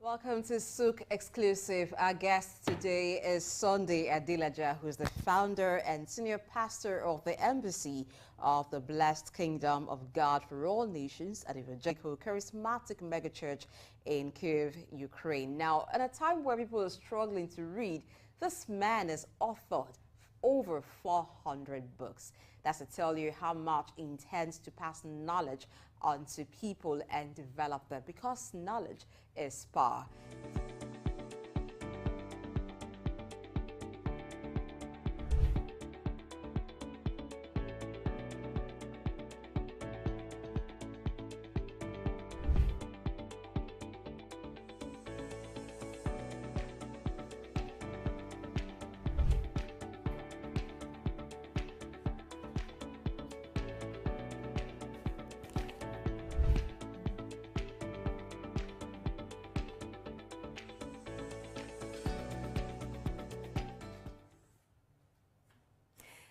Welcome to Souq Exclusive. Our guest today is Sunday Adilaja, who is the founder and senior pastor of the Embassy of the Blessed Kingdom of God for All Nations, an evangelical charismatic megachurch in Kyiv, Ukraine. Now, at a time where people are struggling to read, this man has authored over 400 books. That's to tell you how much he intends to pass knowledge onto people and develop them, because knowledge is power.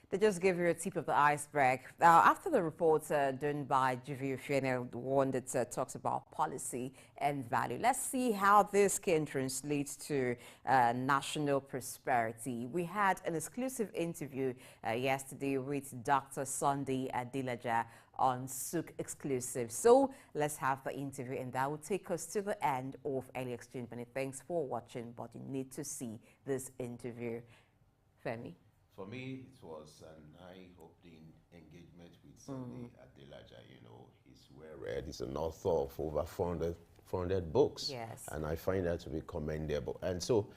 They just gave you a tip of the iceberg. After the report done by GVFNL, the one that talks about policy and value, let's see how this can translate to national prosperity. We had an exclusive interview yesterday with Dr. Sunday Adilaja on Souq Exclusive. So let's have the interview, and that will take us to the end of Early Exchange. Many thanks for watching, but you need to see this interview. Femi? For me, it was an eye-opening engagement with Sunday Adilaja. You know, he's well-read. He's an author of over 400 books. Yes. And I find that to be commendable. And so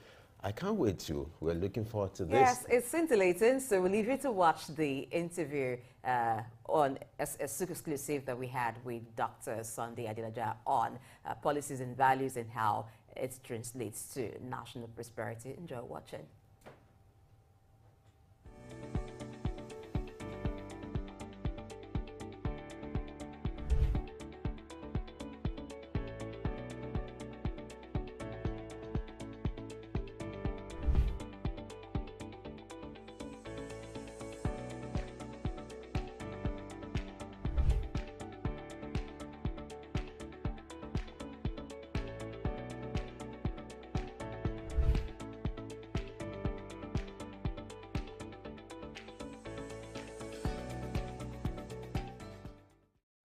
I can't wait to. We're looking forward to this. Yes, it's scintillating. So we'll leave you to watch the interview on a Souq Exclusive that we had with Dr. Sunday Adilaja on policies and values and how it translates to national prosperity. Enjoy watching.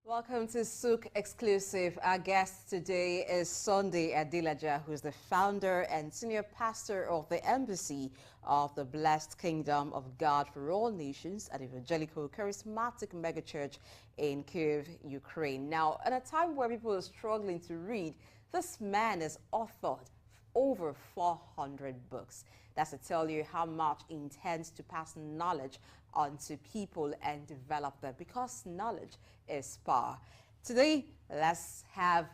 Welcome to Souq Exclusive. Our guest today is Sunday Adilaja, who is the founder and senior pastor of the Embassy of the Blessed Kingdom of God for All Nations, an evangelical charismatic megachurch in Kyiv, Ukraine. Now, at a time where people are struggling to read, this man has authored over 400 books. That's to tell you how much he intends to pass knowledge onto people and develop them, because knowledge is power. Today, let's have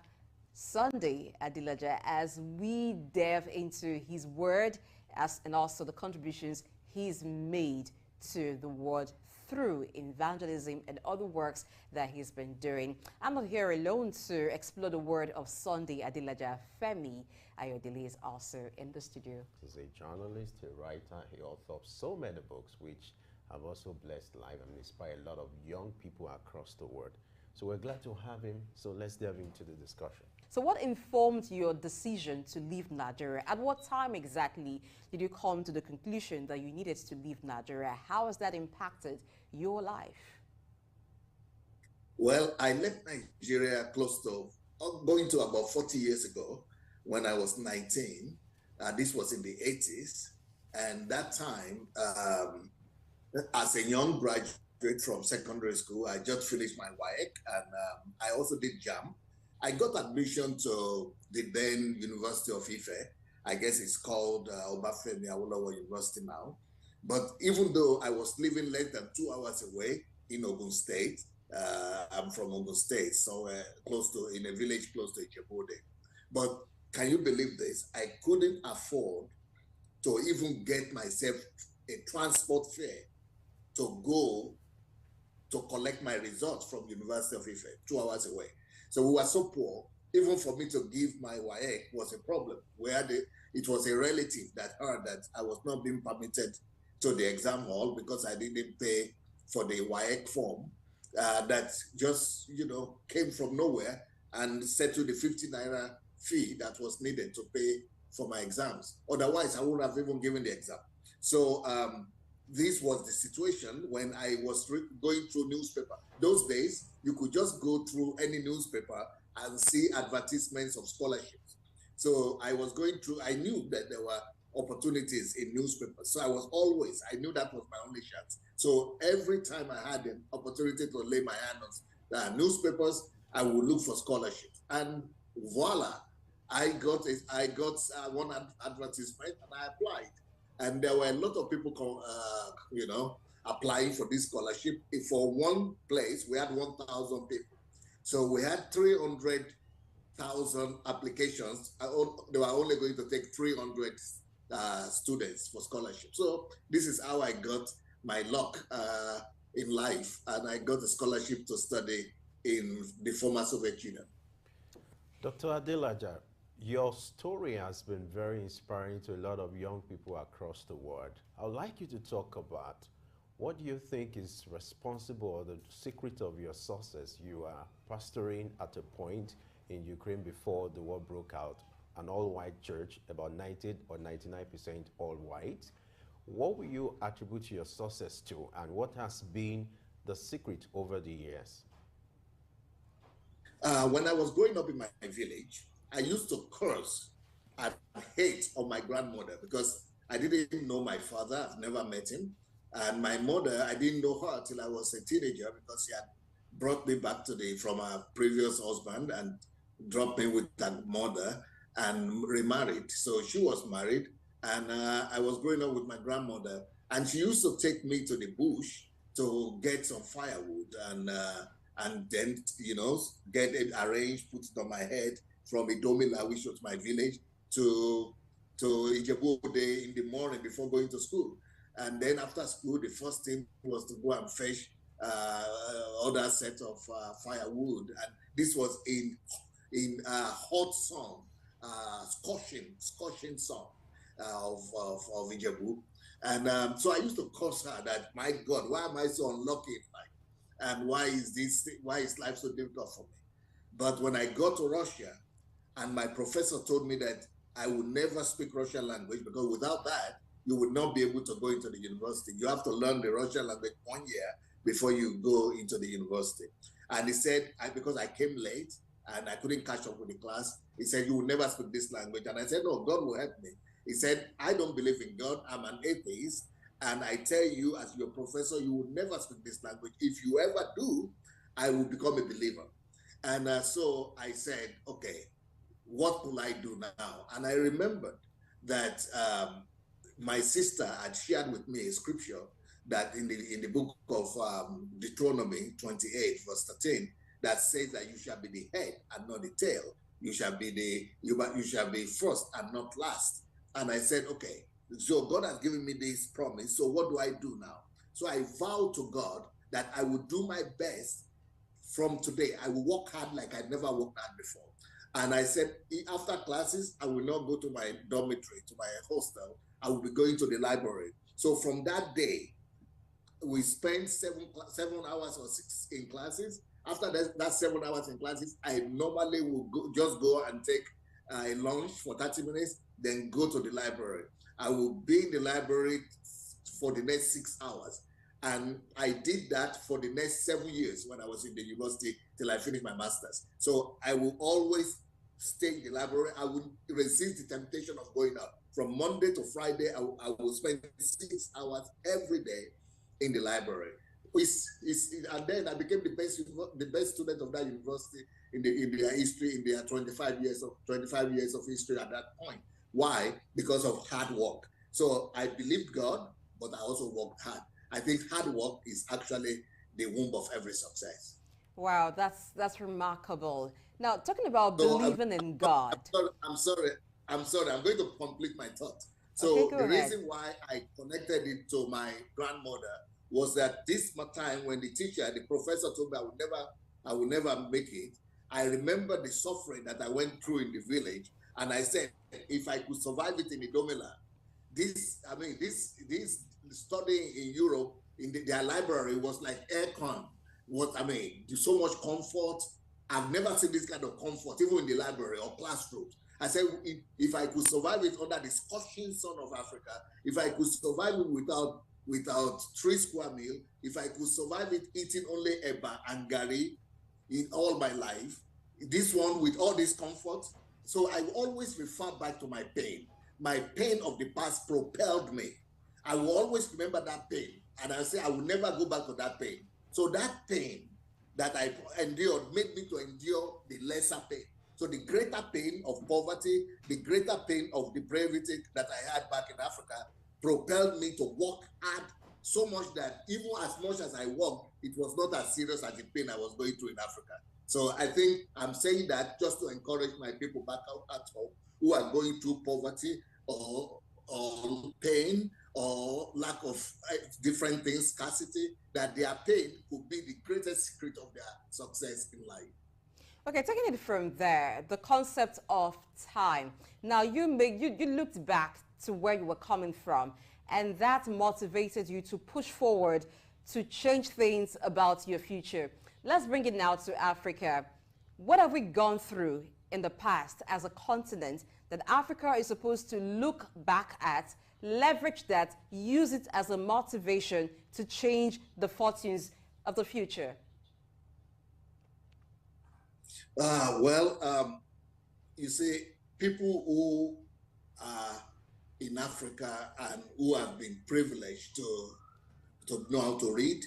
Sunday Adilaja as we delve into his word and also the contributions he's made to the word through evangelism and other works that he's been doing. I'm not here alone to explore the word of Sunday Adilaja. Femi Ayodele is also in the studio. He's a journalist, a writer, he authored so many books which have also blessed life and inspired a lot of young people across the world. So we're glad to have him. So let's delve into the discussion. So what informed your decision to leave Nigeria? At what time exactly did you come to the conclusion that you needed to leave Nigeria? How has that impacted your life? Well, I left Nigeria close to, going to about 40 years ago when I was 19. This was in the 80s. And that time, as a young graduate from secondary school, I just finished my WAEC, and I also did JAM. I got admission to the then University of Ife. I guess it's called Obafemi Awolowo University now. But even though I was living less than 2 hours away in Ogun State, I'm from Ogun State, so in a village close to Ijebu-Ode. But can you believe this? I couldn't afford to even get myself a transport fare to go to collect my results from University of Ife, 2 hours away. So we were so poor, even for me to give my WAEC was a problem, where it was a relative that heard that I was not being permitted to the exam hall because I didn't pay for the WAEC form that just, came from nowhere and settled the 50 naira fee that was needed to pay for my exams. Otherwise, I wouldn't have even given the exam. So this was the situation when I was going through newspaper. Those days, you could just go through any newspaper and see advertisements of scholarships. So I was going through, I knew that there were opportunities in newspapers. So I knew that was my only chance. So every time I had an opportunity to lay my hand on newspapers, I would look for scholarships. And voila, I got one advertisement and I applied. And there were a lot of people, applying for this scholarship. For one place, we had 1,000 people. So we had 300,000 applications. They were only going to take 300 students for scholarship. So this is how I got my luck in life. And I got a scholarship to study in the former Soviet Union. Dr. Adelaja, your story has been very inspiring to a lot of young people across the world. I would like you to talk about what do you think is responsible or the secret of your success? You are pastoring at a point in Ukraine before the war broke out, an all-white church, about 90 or 99% all-white. What will you attribute your success to, and what has been the secret over the years? When I was growing up in my village, I used to curse and hate on my grandmother because I didn't know my father. I've never met him. And my mother, I didn't know her till I was a teenager because she had brought me back from her previous husband and dropped me with that mother and remarried. So she was married, and I was growing up with my grandmother. And she used to take me to the bush to get some firewood and then, get it arranged, put it on my head from Idomila, which was my village, to Ijebu-Ode in the morning before going to school. And then after school, the first thing was to go and fetch other set of firewood. And this was in hot sun, scorching sun of Ijebu. And so I used to curse her that, my God, why am I so unlucky in life? And why is life so difficult for me? But when I got to Russia, and my professor told me that I would never speak Russian language because without that, you would not be able to go into the university. You have to learn the Russian language 1 year before you go into the university. And he said, because I came late and I couldn't catch up with the class, he said, you will never speak this language. And I said, no, God will help me. He said, I don't believe in God. I'm an atheist. And I tell you, as your professor, you will never speak this language. If you ever do, I will become a believer. And so I said, okay, what will I do now? And I remembered that my sister had shared with me a scripture that in the book of Deuteronomy 28, verse 13, that says that you shall be the head and not the tail. You shall be first and not last. And I said, okay, so God has given me this promise. So what do I do now? So I vowed to God that I would do my best from today. I will work hard like I never worked hard before. And I said, after classes, I will not go to my dormitory, to my hostel. I will be going to the library. So from that day, we spent 7 hours or 6 in classes. After that 7 hours in classes, I normally will just go and take a lunch for 30 minutes, then go to the library. I will be in the library for the next 6 hours. And I did that for the next 7 years when I was in the university till I finished my master's. So I will always stay in the library. I will resist the temptation of going out. From Monday to Friday, I will spend 6 hours every day in the library. And then I became the best student of that university in their history, in their 25 years of history at that point. Why? Because of hard work. So I believed God, but I also worked hard. I think hard work is actually the womb of every success. Wow, that's remarkable. Now, talking about believing in God. I'm sorry. I'm going to complete my thought. So okay, the ahead. reason why I connected it to my grandmother was that this time when the professor told me I would never make it, I remember the suffering that I went through in the village. And I said, if I could survive it in Idomila, this studying in Europe in their library was like aircon. So much comfort I've never seen this kind of comfort, even in the library or classrooms. I said, if I could survive it under the scorching sun of Africa, if I could survive it without 3 square meal, if I could survive it eating only eba and gari in all my life, this one with all this comfort. So I always refer back to my pain. My pain of the past propelled me. I will always remember that pain. And I say, I will never go back to that pain. So that pain that I endured made me to endure the lesser pain. So the greater pain of poverty, the greater pain of depravity that I had back in Africa propelled me to work hard so much that even as much as I worked, it was not as serious as the pain I was going through in Africa. So I think I'm saying that just to encourage my people back out at home who are going through poverty or pain or lack of different things, scarcity, that their pain could be the greatest secret of their success in life. Okay, taking it from there, the concept of time. Now, you looked back to where you were coming from, and that motivated you to push forward to change things about your future. Let's bring it now to Africa. What have we gone through in the past as a continent that Africa is supposed to look back at, leverage that, use it as a motivation to change the fortunes of the future? You see, people who are in Africa and who have been privileged to know how to read,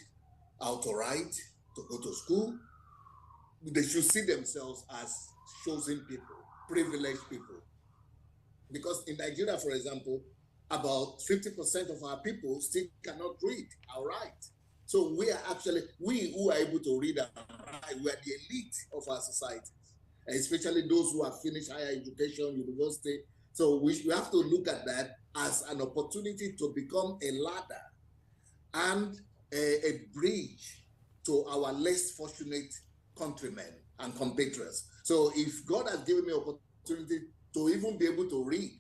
how to write, to go to school, they should see themselves as chosen people, privileged people. Because in Nigeria, for example, about 50% of our people still cannot read or write. So we who are able to read and write, we are the elite of our societies, especially those who have finished higher education, university. So we have to look at that as an opportunity to become a ladder and a bridge to our less fortunate countrymen and compatriots. So if God has given me opportunity to even be able to read,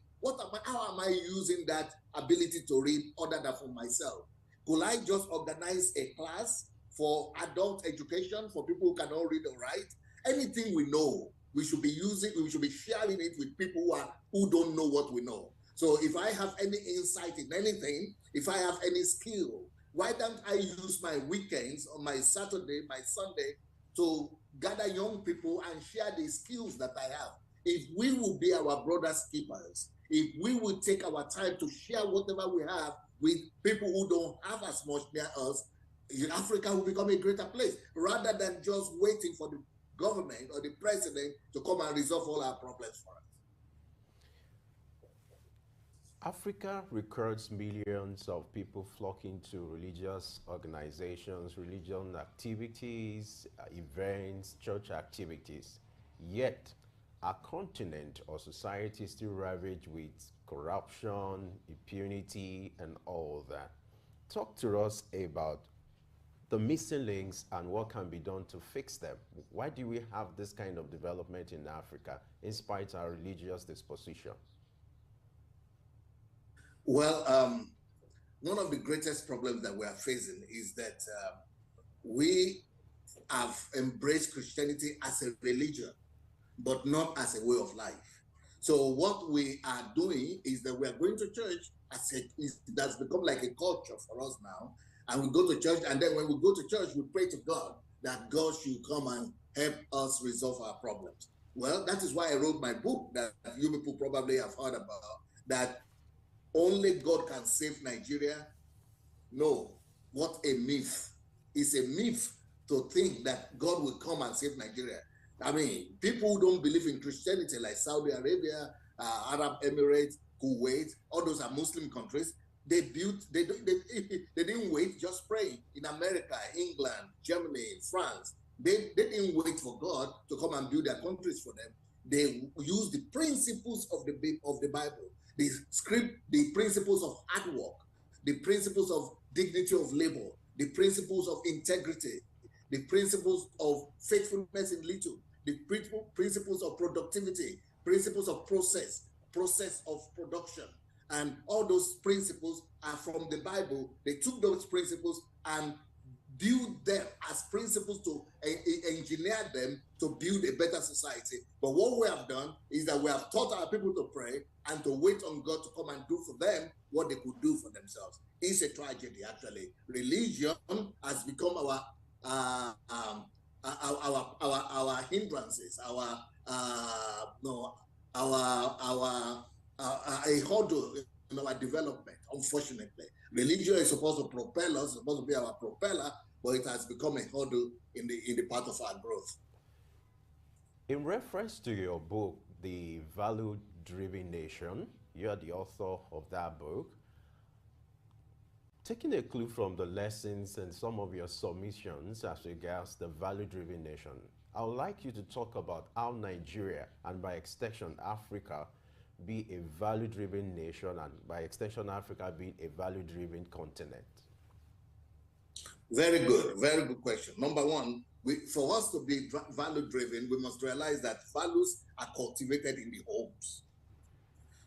how am I using that ability to read other than for myself? Could I just organize a class for adult education for people who cannot read or write? Anything we know, we should be sharing it with people who don't know what we know. So if I have any insight in anything, if I have any skill, why don't I use my weekends or my Saturday, my Sunday to gather young people and share the skills that I have? If we will be our brother's keepers, if we will take our time to share whatever we have with people who don't have as much near us, Africa will become a greater place rather than just waiting for the government or the president to come and resolve all our problems for us. Africa records millions of people flocking to religious organizations, religion activities, events, church activities. Yet, our continent or society is still ravaged with corruption, impunity, and all that. Talk to us about the missing links and what can be done to fix them. Why do we have this kind of development in Africa in spite of our religious disposition? Well, one of the greatest problems that we are facing is that we have embraced Christianity as a religion, but not as a way of life. So what we are doing is that we are going to church that's become like a culture for us now. And we go to church, and then when we go to church, we pray to God that God should come and help us resolve our problems. Well, that is why I wrote my book that you people probably have heard about, that only God can save Nigeria. No, what a myth. It's a myth to think that God will come and save Nigeria. I mean, people who don't believe in Christianity, like Saudi Arabia, Arab Emirates, Kuwait, all those are Muslim countries. They didn't wait just praying. In America, England, Germany, France, they didn't wait for God to come and build their countries for them. They used the principles of the Bible, the principles of hard work, the principles of dignity of labor, the principles of integrity, the principles of faithfulness in little, the principles of productivity, principles of process of production. And all those principles are from the Bible. They took those principles and build them as principles to engineer them to build a better society. But what we have done is that we have taught our people to pray and to wait on God to come and do for them what they could do for themselves. It's a tragedy, actually. Religion has become our hindrances, a hurdle in our development. Unfortunately, religion is supposed to propel us, supposed to be our propeller, but it has become a hurdle in the part of our growth. In reference to your book, The Value-Driven Nation, you are the author of that book. Taking a clue from the lessons and some of your submissions as regards the value-driven nation, I would like you to talk about how Nigeria, and by extension Africa, be a value-driven nation, and by extension Africa being a value-driven continent. Very good question. Number one, for us to be value-driven, we must realize that values are cultivated in the homes.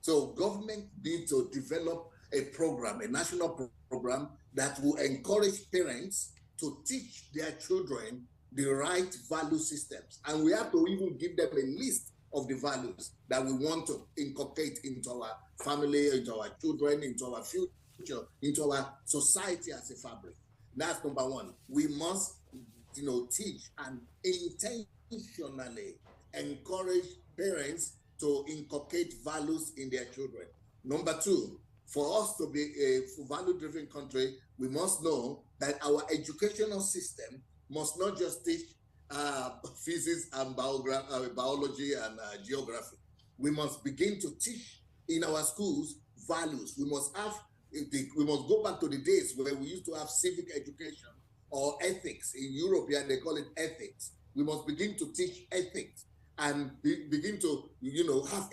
So government needs to develop a program, a national program that will encourage parents to teach their children the right value systems. And we have to even give them a list of the values that we want to inculcate into our family, into our children, into our future, into our society as a fabric. That's number one. We must, teach and intentionally encourage parents to inculcate values in their children. Number two, for us to be a value-driven country, we must know that our educational system must not just teach physics and biology and geography. We must begin to teach in our schools values. We must go back to the days where we used to have civic education or ethics. In Europe, they call it ethics. We must begin to teach ethics and begin to, have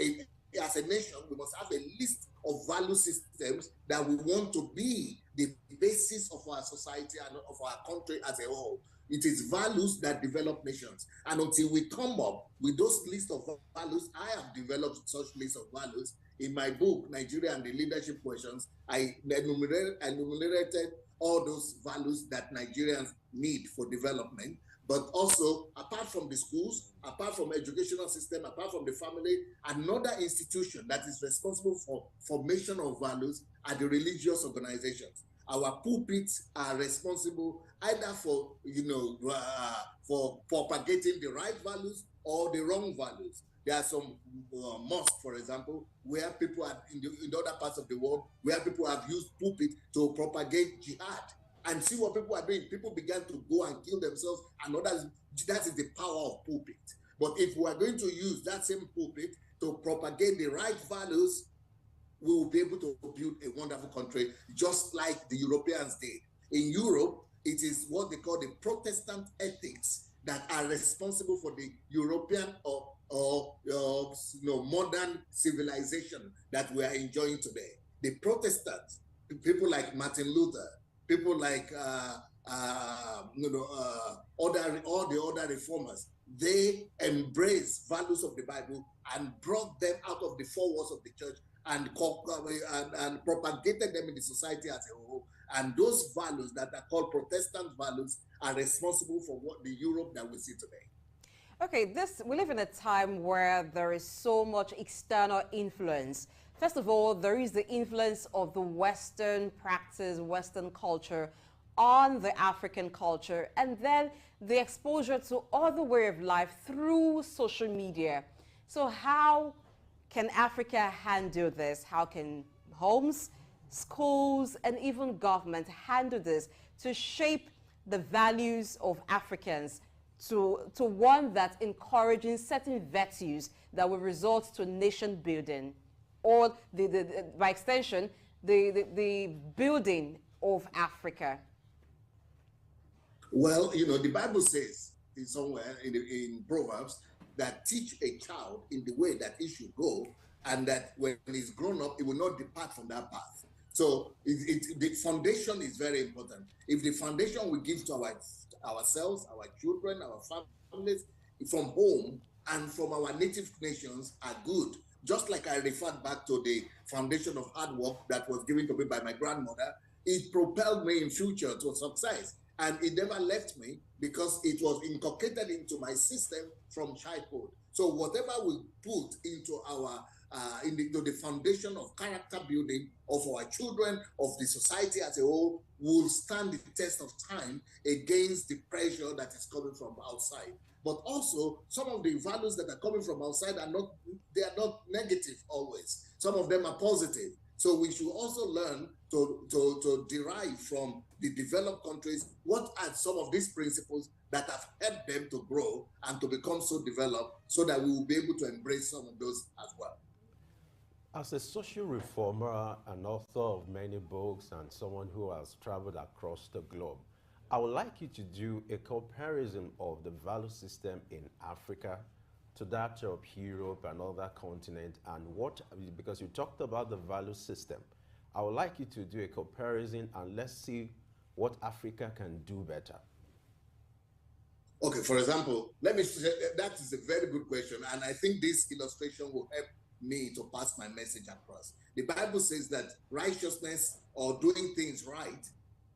as a nation, we must have a list of value systems that we want to be the basis of our society and of our country as a whole. It is values that develop nations. And until we come up with those lists of values, I have developed such lists of values. In my book, Nigeria and the Leadership Questions, I enumerated all those values that Nigerians need for development. But also, apart from the schools, apart from educational system, apart from the family, another institution that is responsible for formation of values are the religious organizations. Our pulpits are responsible either for, for propagating the right values or the wrong values. There are some mosques, for example, where people are in other parts of the world, where people have used pulpit to propagate jihad. And see what people are doing. People began to go and kill themselves, and others. That is the power of pulpit. But if we are going to use that same pulpit to propagate the right values, we will be able to build a wonderful country, just like the Europeans did. In Europe, it is what they call the Protestant ethics that are responsible for the European or modern civilization that we are enjoying today. The Protestants, people like Martin Luther, people like all the other reformers, they embraced values of the Bible and brought them out of the four walls of the church and propagated them in the society as a whole. And those values that are called Protestant values are responsible for what the Europe that we see today. Okay, we live in a time where there is so much external influence. First of all, there is the influence of the Western practice, Western culture on the African culture, and then the exposure to other way of life through social media. So how can Africa handle this? How can homes, schools, and even government handle this to shape the values of Africans to one that's encouraging certain virtues that will result to nation building, or by extension, the building of Africa? Well, the Bible says somewhere in Proverbs that teach a child in the way that he should go, and that when he's grown up, he will not depart from that path. So the foundation is very important. If the foundation we give to ourselves, our children, our families, from home and from our native nations are good, just like I referred back to the foundation of hard work that was given to me by my grandmother, it propelled me in future to success. And it never left me because it was inculcated into my system from childhood. So whatever we put into our into the foundation of character building of our children, of the society as a whole, will stand the test of time against the pressure that is coming from outside. But also, some of the values that are coming from outside are not negative always. Some of them are positive. So we should also learn to derive from the developed countries what are some of these principles that have helped them to grow and to become so developed, so that we will be able to embrace some of those as well. As a social reformer, an author of many books, and someone who has traveled across the globe, I would like you to do a comparison of the value system in Africa to that of Europe and other continents, and what, because you talked about the value system, I would like you to do a comparison and let's see what Africa can do better. Okay, for example, let me say that is a very good question, and I think this illustration will help me to pass my message across. The Bible says that righteousness or doing things right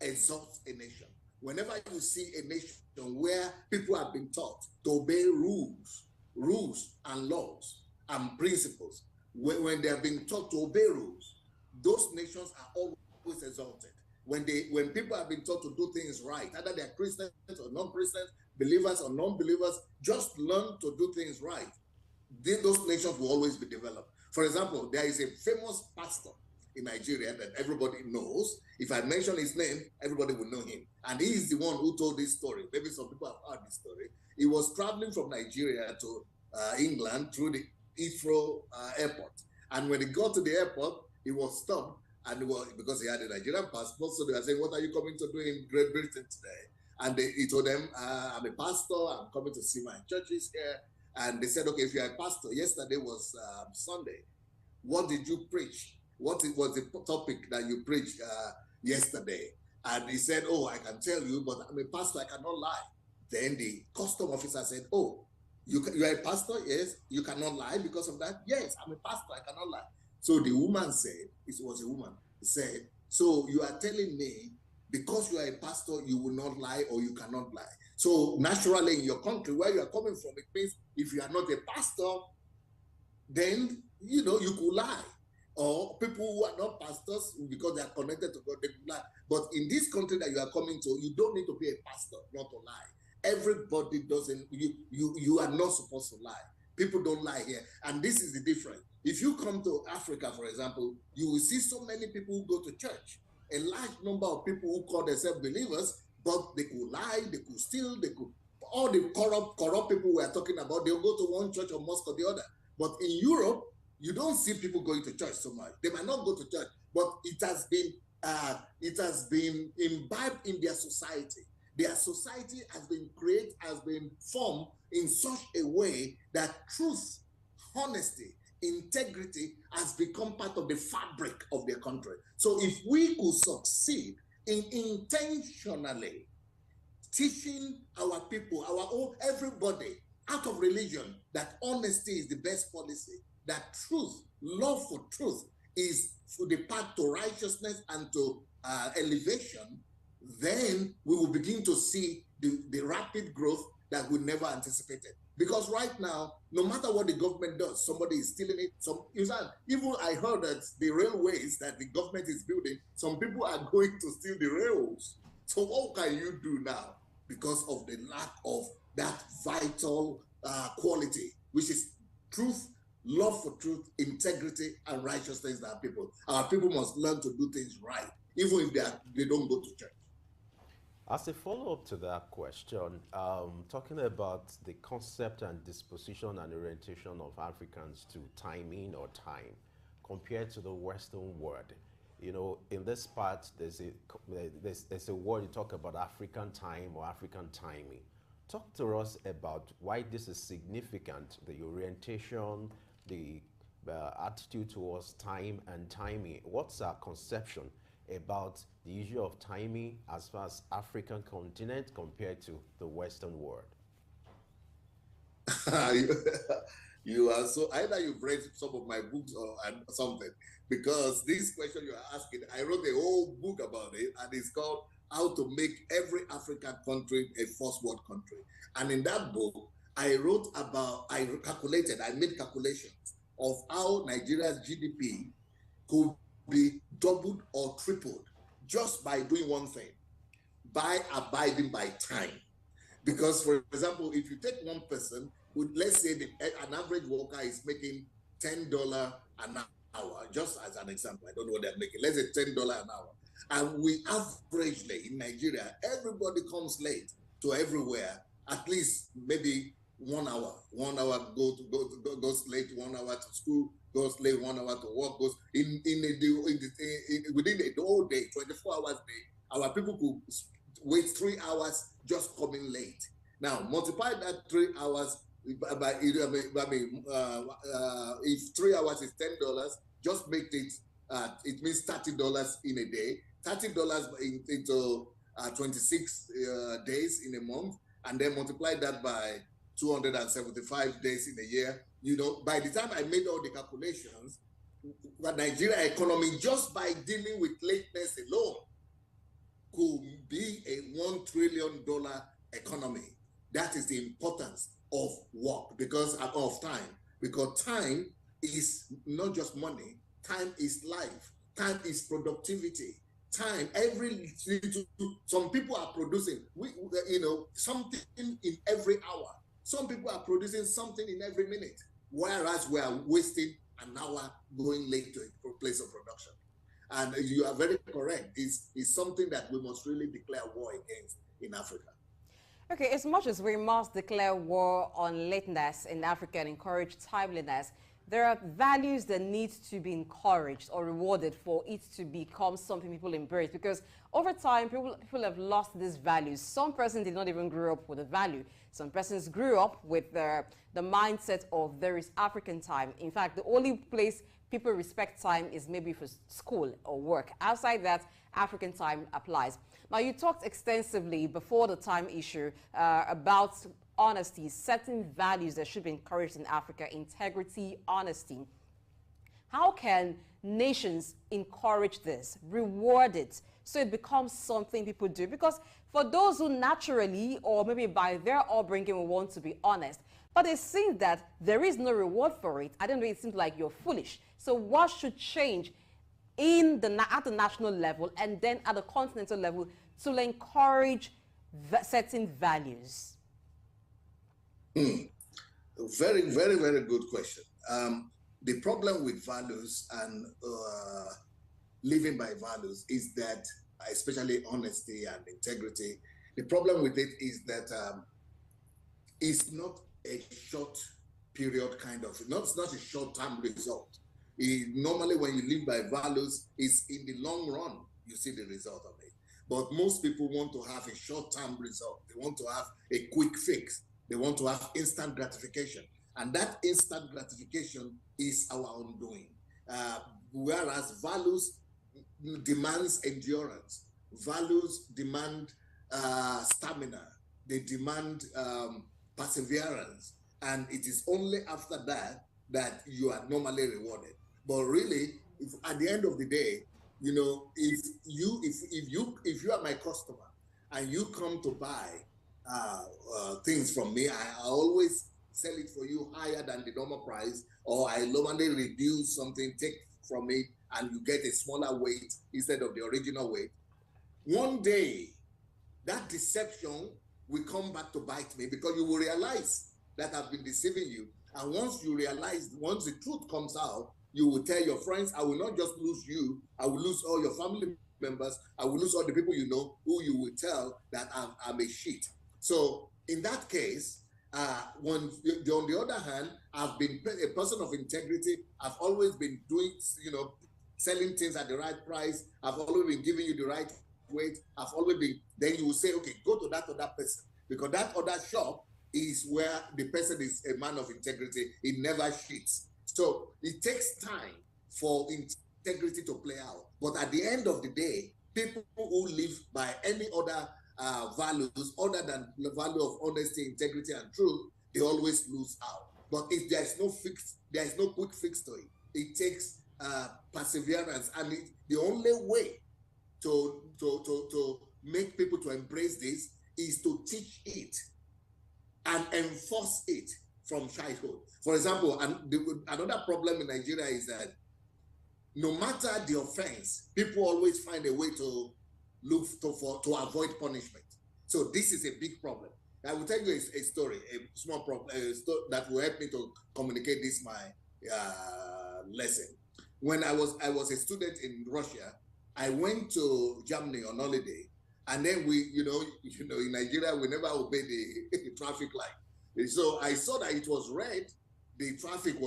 exalts a nation. Whenever you see a nation where people have been taught to obey rules and laws and principles, when they have been taught to obey rules, those nations are always exalted. When people have been taught to do things right, either they're Christians or non-Christians, believers or non-believers, just learn to do things right, those nations will always be developed. For example, there is a famous pastor in Nigeria that everybody knows. If I mention his name, everybody will know him. And he is the one who told this story. Maybe some people have heard this story. He was traveling from Nigeria to England through the Heathrow airport. And when he got to the airport, he was stopped. And because he had a Nigerian passport, so they were saying, "What are you coming to do in Great Britain today?" And he told them, "I'm a pastor. I'm coming to see my churches here." And they said, "Okay, if you're a pastor, yesterday was Sunday. What did you preach? What was the topic that you preached yesterday?" And he said, "Oh, I can tell you, but I'm a pastor. I cannot lie." Then the custom officer said, "Oh, you are a pastor? Yes. You cannot lie because of that?" "Yes, I'm a pastor. I cannot lie." So the woman said, it was a woman, said, "So you are telling me because you are a pastor, you will not lie or you cannot lie. So naturally in your country where you are coming from, it means if you are not a pastor, then, you could lie. Or people who are not pastors, because they are connected to God, they could lie. But in this country that you are coming to, you don't need to be a pastor not to lie. Everybody doesn't, you are not supposed to lie. People don't lie here. And this is the difference. If you come to Africa, for example, you will see so many people who go to church. A large number of people who call themselves believers, but they could lie, they could steal, they could, all the corrupt people we are talking about, they'll go to one church or mosque or the other. But in Europe, you don't see people going to church so much. They might not go to church, but it has been imbibed in their society. Their society has been formed in such a way that truth, honesty, integrity has become part of the fabric of their country. So if we could succeed in intentionally teaching our people, everybody out of religion, that honesty is the best policy, that truth, love for truth is for the path to righteousness and to elevation, then we will begin to see the rapid growth that we never anticipated. Because right now, no matter what the government does, somebody is stealing it. Even I heard that the railways that the government is building, some people are going to steal the rails. So what can you do now? Because of the lack of that vital quality, which is truth, love for truth, integrity, and righteousness that our people must learn to do things right, even if they don't go to church. As a follow-up to that question, talking about the concept and disposition and orientation of Africans to timing or time compared to the Western world, in this part, there's a word you talk about African time or African timing. Talk to us about why this is significant, the orientation, the attitude towards time and timing. What's our conception about the issue of timing as far as African continent compared to the Western world? You are so, either you've read some of my books or something, because this question you are asking, I wrote a whole book about it, and it's called how to make every African country a first world country. And in that book, I made calculations of how Nigeria's GDP could be doubled or tripled just by doing one thing, by abiding by time. Because, for example, if you take one person, let's say an average worker is making $10 an hour, just as an example, I don't know what they're making, let's say $10 an hour. And we averagely in Nigeria, everybody comes late to everywhere, at least maybe 1 hour. 1 hour goes late, 1 hour to school, goes late, 1 hour to work, goes within the whole day, 24 hours a day, our people could wait 3 hours just coming late. Now multiply that 3 hours by if 3 hours is $10, just make it it means $30 in a day, $30 into 26 days in a month, and then multiply that by 275 days in a year. You know, by the time I made all the calculations, the Nigeria economy, just by dealing with lateness alone, could be a $1 trillion economy. That is the importance of work because of time. Because time is not just money. Time is life. Time is productivity. Time, some people are producing, something in every hour. Some people are producing something in every minute, whereas we are wasting an hour going late to a place of production. And you are very correct. It's something that we must really declare war against in Africa. Okay, as much as we must declare war on lateness in Africa and encourage timeliness, there are values that need to be encouraged or rewarded for it to become something people embrace. Because over time, people have lost these values. Some persons did not even grow up with a value. Some persons grew up with the mindset of there is African time. In fact, the only place people respect time is maybe for school or work. Outside that, African time applies. Now, you talked extensively before the time issue about honesty, certain values that should be encouraged in Africa: integrity, honesty. How can nations encourage this, reward it, so it becomes something people do? Because for those who naturally or maybe by their upbringing will want to be honest, but it seems that there is no reward for it, I don't know, it seems like you're foolish. So what should change at the national level and then at the continental level to encourage certain values? Very, very, very good question. The problem with values and living by values is that, especially honesty and integrity, the problem with it is that it's not a short period kind of, it's not a short-term result. Normally, when you live by values, it's in the long run, you see the result of it. But most people want to have a short-term result. They want to have a quick fix. They want to have instant gratification. And that instant gratification is our undoing. Whereas values demands endurance. Values demand stamina. They demand perseverance. And it is only after that that you are normally rewarded. But really, at the end of the day, you know, if you are my customer and you come to buy things from me, I always sell it for you higher than the normal price, or I normally reduce something, take from it, and you get a smaller weight instead of the original weight. One day, that deception will come back to bite me, because you will realize that I've been deceiving you. And once you realize, once the truth comes out, you will tell your friends, I will not just lose you, I will lose all your family members, I will lose all the people you know, who you will tell that I'm a shit. So in that case, on the other hand, I've been a person of integrity. I've always been doing, selling things at the right price. I've always been giving you the right weight. I've always been, then you will say, okay, go to that other person, because that other shop is where the person is a man of integrity. It never cheats. So it takes time for integrity to play out. But at the end of the day, people who live by any other values other than the value of honesty, integrity, and truth, they always lose out. But if there is no quick fix to it. It takes perseverance, and the only way to make people to embrace this is to teach it and enforce it from childhood. For example, another problem in Nigeria is that no matter the offense, people always find a way to look to avoid punishment. So this is a big problem. I will tell you a story, a small problem that will help me to communicate this my lesson. When I was a student in Russia, I went to Germany on holiday, and then we, in Nigeria, we never obey the traffic light. So I saw that it was red. The traffic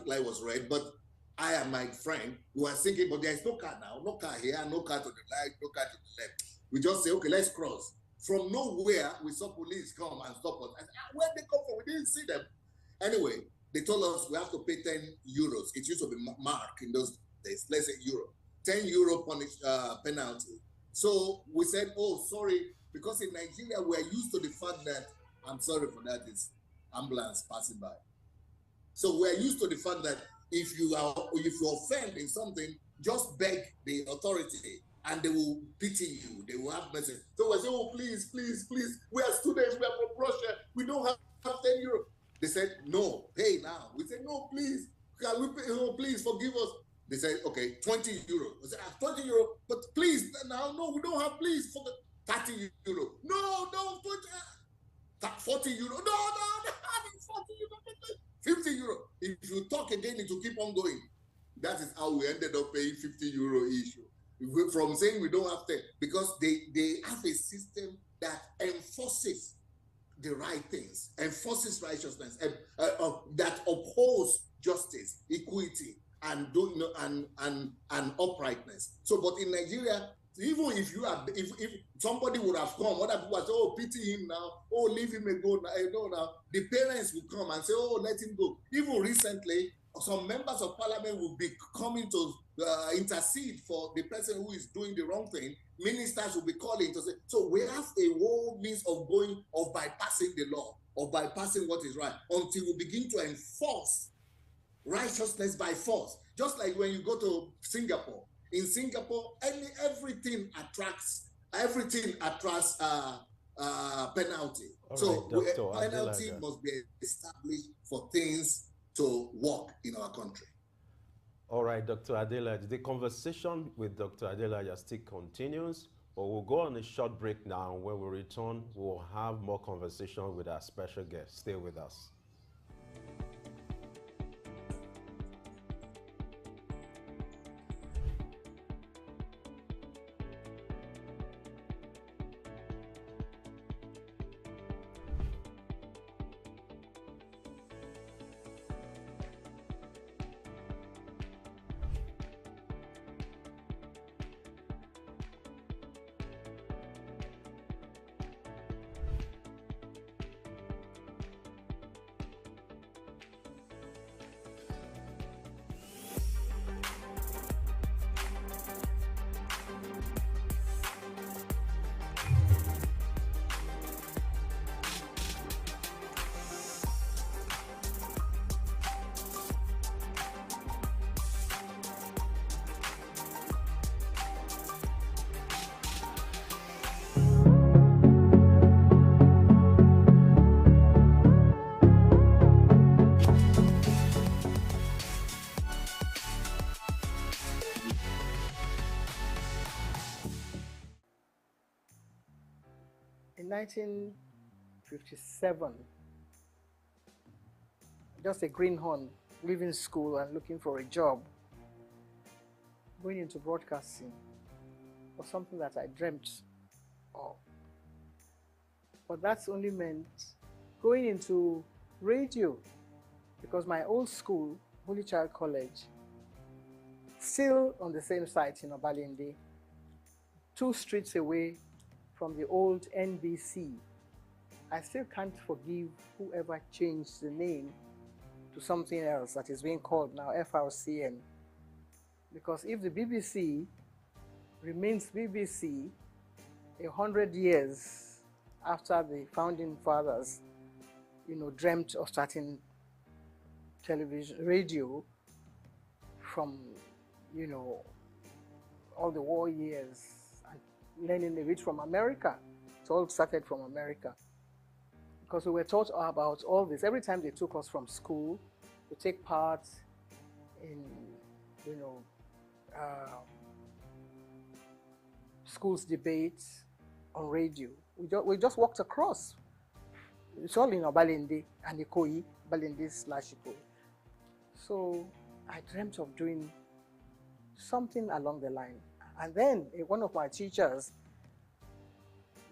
light was red, but I and my friend were thinking, but there's no car now, no car here, no car to the right, no car to the left. We just say, okay, let's cross. From nowhere, we saw police come and stop us. And where they come from? We didn't see them. Anyway, they told us we have to pay 10 euros. It used to be mark in those days. Let's say euro. 10 euro penalty. So we said, oh, sorry, because in Nigeria, we're used to the fact that, I'm sorry for that, it's ambulance passing by. So we're used to the fact that if you offend in something, just beg the authority and they will pity you. They will have mercy. So we say, oh, please, please, please. We are students. We are from Russia. We don't have 10 euros. They said, no, pay now. We said, no, please. Can we pay? Oh, please forgive us. They said, okay, 20 euros. We said, 20 euros, but please, now, no, we don't have, please, for the 30 euros. No, 40 euros. No, 40 euros. 50 euro. If you talk again, it will keep on going. That is how we ended up paying 50 euro issue. From saying we don't have to, because they have a system that enforces the right things, enforces righteousness, that upholds justice, equity, and uprightness. So, but in Nigeria, even if somebody would have come, other people would say, oh, pity him now, oh, leave him alone now. The parents will come and say, oh, let him go. Even recently, some members of parliament will be coming to intercede for the person who is doing the wrong thing. Ministers will be calling to say, so we have a whole means of bypassing the law, of bypassing what is right, until we begin to enforce righteousness by force. Just like when you go to Singapore. In Singapore, everything attracts penalty. So penalty must be established for things to work in our country. All right, Dr. Adelaja, the conversation with Dr. Adelaja still continues, but we'll go on a short break now. When we return, we'll have more conversation with our special guest. Stay with us. In 1957, just a greenhorn leaving school and looking for a job, going into broadcasting was something that I dreamt of. But that's only meant going into radio, because my old school, Holy Child College, still on the same site in Obalende, 2 streets away from the old NBC. I still can't forgive whoever changed the name to something else that is being called now FRCN. Because if the BBC remains BBC 100 years after the founding fathers, dreamt of starting television, radio from, all the war years, and learning a bit from America. It all started from America. Because we were taught about all this. Every time they took us from school to take part in, you know, schools debates on radio, we just walked across. It's all in Obalende and Ikoyi, Balende/Ikoyi. So I dreamt of doing something along the line. And then one of my teachers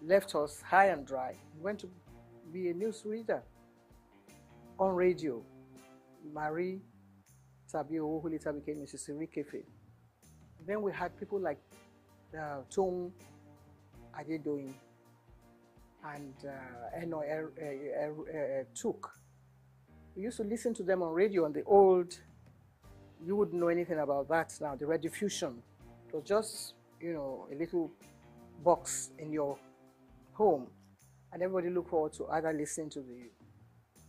left us high and dry. He went to be a newsreader on radio. Marie Tabio, who later became Mrs. Irikefe. Then we had people like Tung Adedoyin and Souq. We used to listen to them on radio on the old, you wouldn't know anything about that now, the rediffusion. It was just, you know, a little box in your home, and everybody looked forward to either listening to the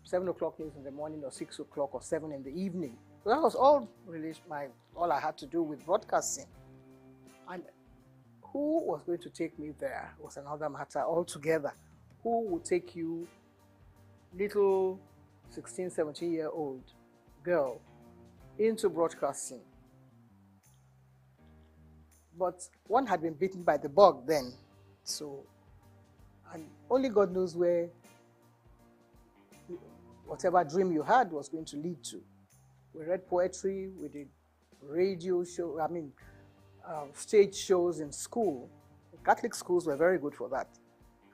7 o'clock news in the morning or 6 o'clock or 7 in the evening. So that was all really all I had to do with broadcasting. And who was going to take me there was another matter altogether. Who would take you, little 16, 17-year-old girl, into broadcasting? But one had been bitten by the bug then. So, and only God knows where whatever dream you had was going to lead to. We read poetry, we did radio show, stage shows in school. Catholic schools were very good for that.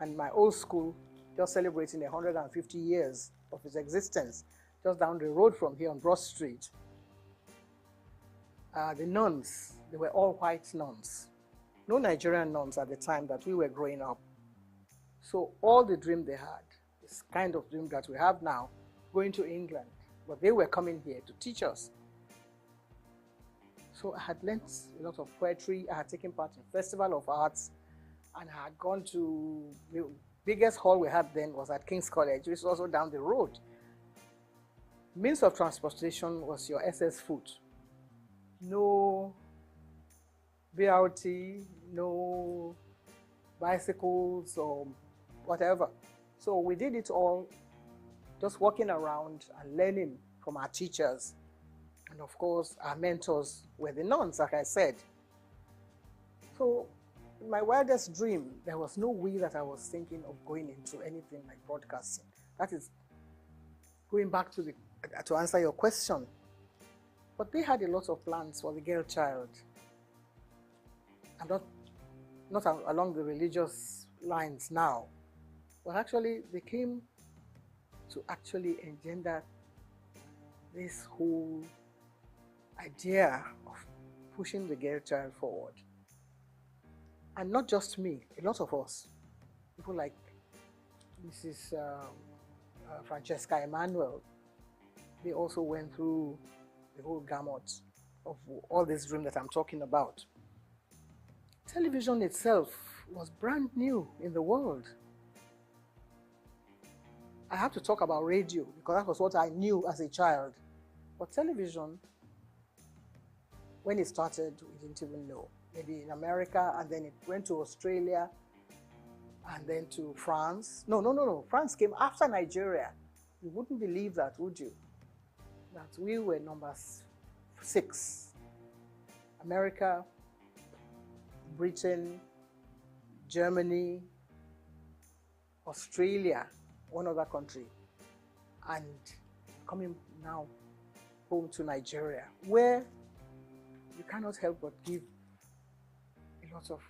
And my old school, just celebrating 150 years of its existence, just down the road from here on Broad Street. The nuns, they were all white nuns. No Nigerian nuns at the time that we were growing up. So all the dream they had, this kind of dream that we have now, going to England, but they were coming here to teach us. So I had learnt a lot of poetry, I had taken part in Festival of Arts, and I had gone to, the biggest hall we had then was at King's College, which was also down the road. Means of transportation was your SS foot. No BRT, no bicycles or whatever. So we did it all just walking around and learning from our teachers. And of course, our mentors were the nuns, like I said. So in my wildest dream, there was no way that I was thinking of going into anything like broadcasting. That is going back to to answer your question. But they had a lot of plans for the girl child. And not along the religious lines now. But actually, they came to actually engender this whole idea of pushing the girl child forward. And not just me, a lot of us. People like Mrs. Francesca Emmanuel, they also went through the whole gamut of all this dream that I'm talking about. Television itself was brand new in the world. I have to talk about radio because that was what I knew as a child. But television, when it started, we didn't even know. Maybe in America, and then it went to Australia, and then to France. No. France came after Nigeria. You wouldn't believe that, would you? That we were number 6. America, Britain, Germany, Australia, one other country, and coming now home to Nigeria, where you cannot help but give a lot of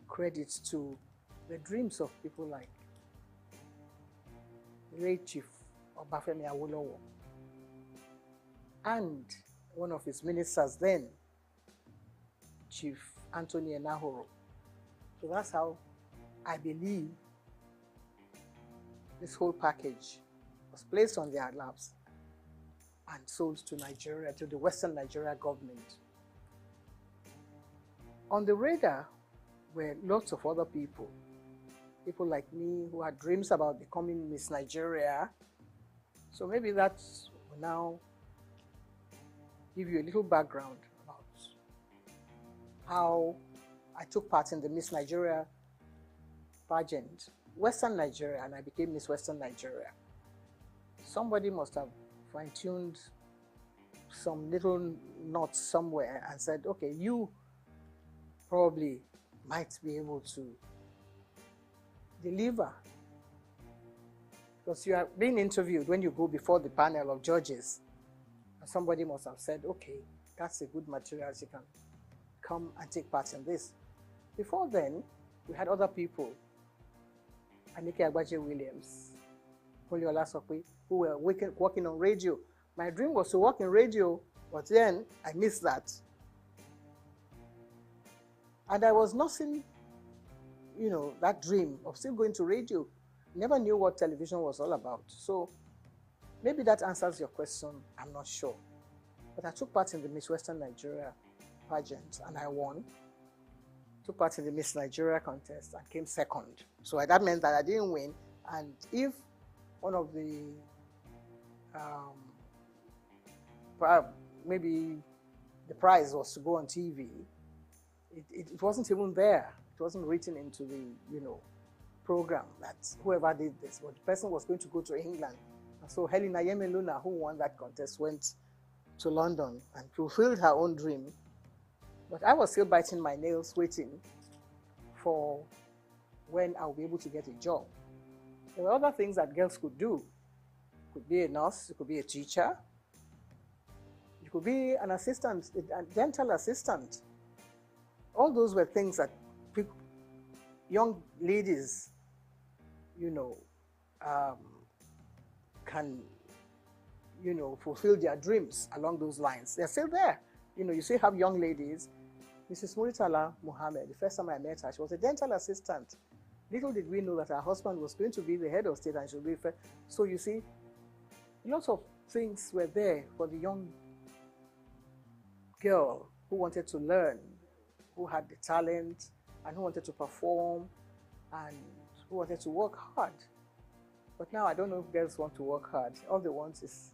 credit to the dreams of people like late Chief Obafemi Awolowo and one of his ministers then, Chief Anthony Enahoro. So that's how I believe this whole package was placed on their laps and sold to Nigeria, to the Western Nigeria government. On the radar were lots of other people like me who had dreams about becoming Miss Nigeria. So maybe that will now give you a little background about how I took part in the Miss Nigeria pageant, Western Nigeria, and I became Miss Western Nigeria. Somebody must have fine-tuned some little knots somewhere and said, okay, you probably might be able to deliver. Because you are being interviewed when you go before the panel of judges. And somebody must have said, okay, that's a good material, you can come and take part in this. Before then, we had other people, Anike Agbaje Williams, Oliola Sokwe, who were working on radio. My dream was to work in radio, but then I missed that. And I was nursing, that dream of still going to radio. Never knew what television was all about. So maybe that answers your question, I'm not sure. But I took part in the Miss Western Nigeria pageant and I won. Took part in the Miss Nigeria contest and came second. So that meant that I didn't win. And if one of the, maybe the prize was to go on TV, it wasn't even there. It wasn't written into the, program that whoever did this, but the person was going to go to England. And so Helena Yemeluna, who won that contest, went to London and fulfilled her own dream. But I was still biting my nails, waiting for when I'll be able to get a job. There were other things that girls could do. You could be a nurse, you could be a teacher, you could be an assistant, a dental assistant. All those were things that young ladies, can, fulfill their dreams along those lines. They're still there. You still have young ladies. Mrs. Muritala Muhammad, the first time I met her, she was a dental assistant. Little did we know that her husband was going to be the head of state and she would be first. So you see, lots of things were there for the young girl who wanted to learn, who had the talent, and who wanted to perform, and who wanted to work hard. But now I don't know if girls want to work hard. All they want is,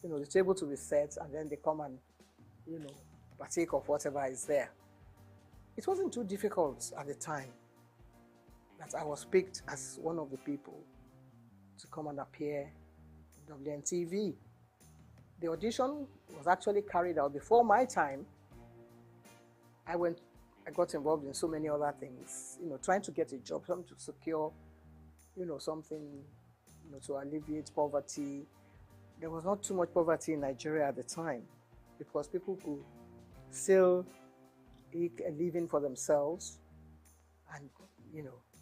the table to be set, and then they come and, partake of whatever is there. It wasn't too difficult at the time that I was picked as one of the people to come and appear in WNTV. The audition was actually carried out before my time. I got involved in so many other things, trying to get a job, something to secure, something, to alleviate poverty. There was not too much poverty in Nigeria at the time because people could still eke a living for themselves and,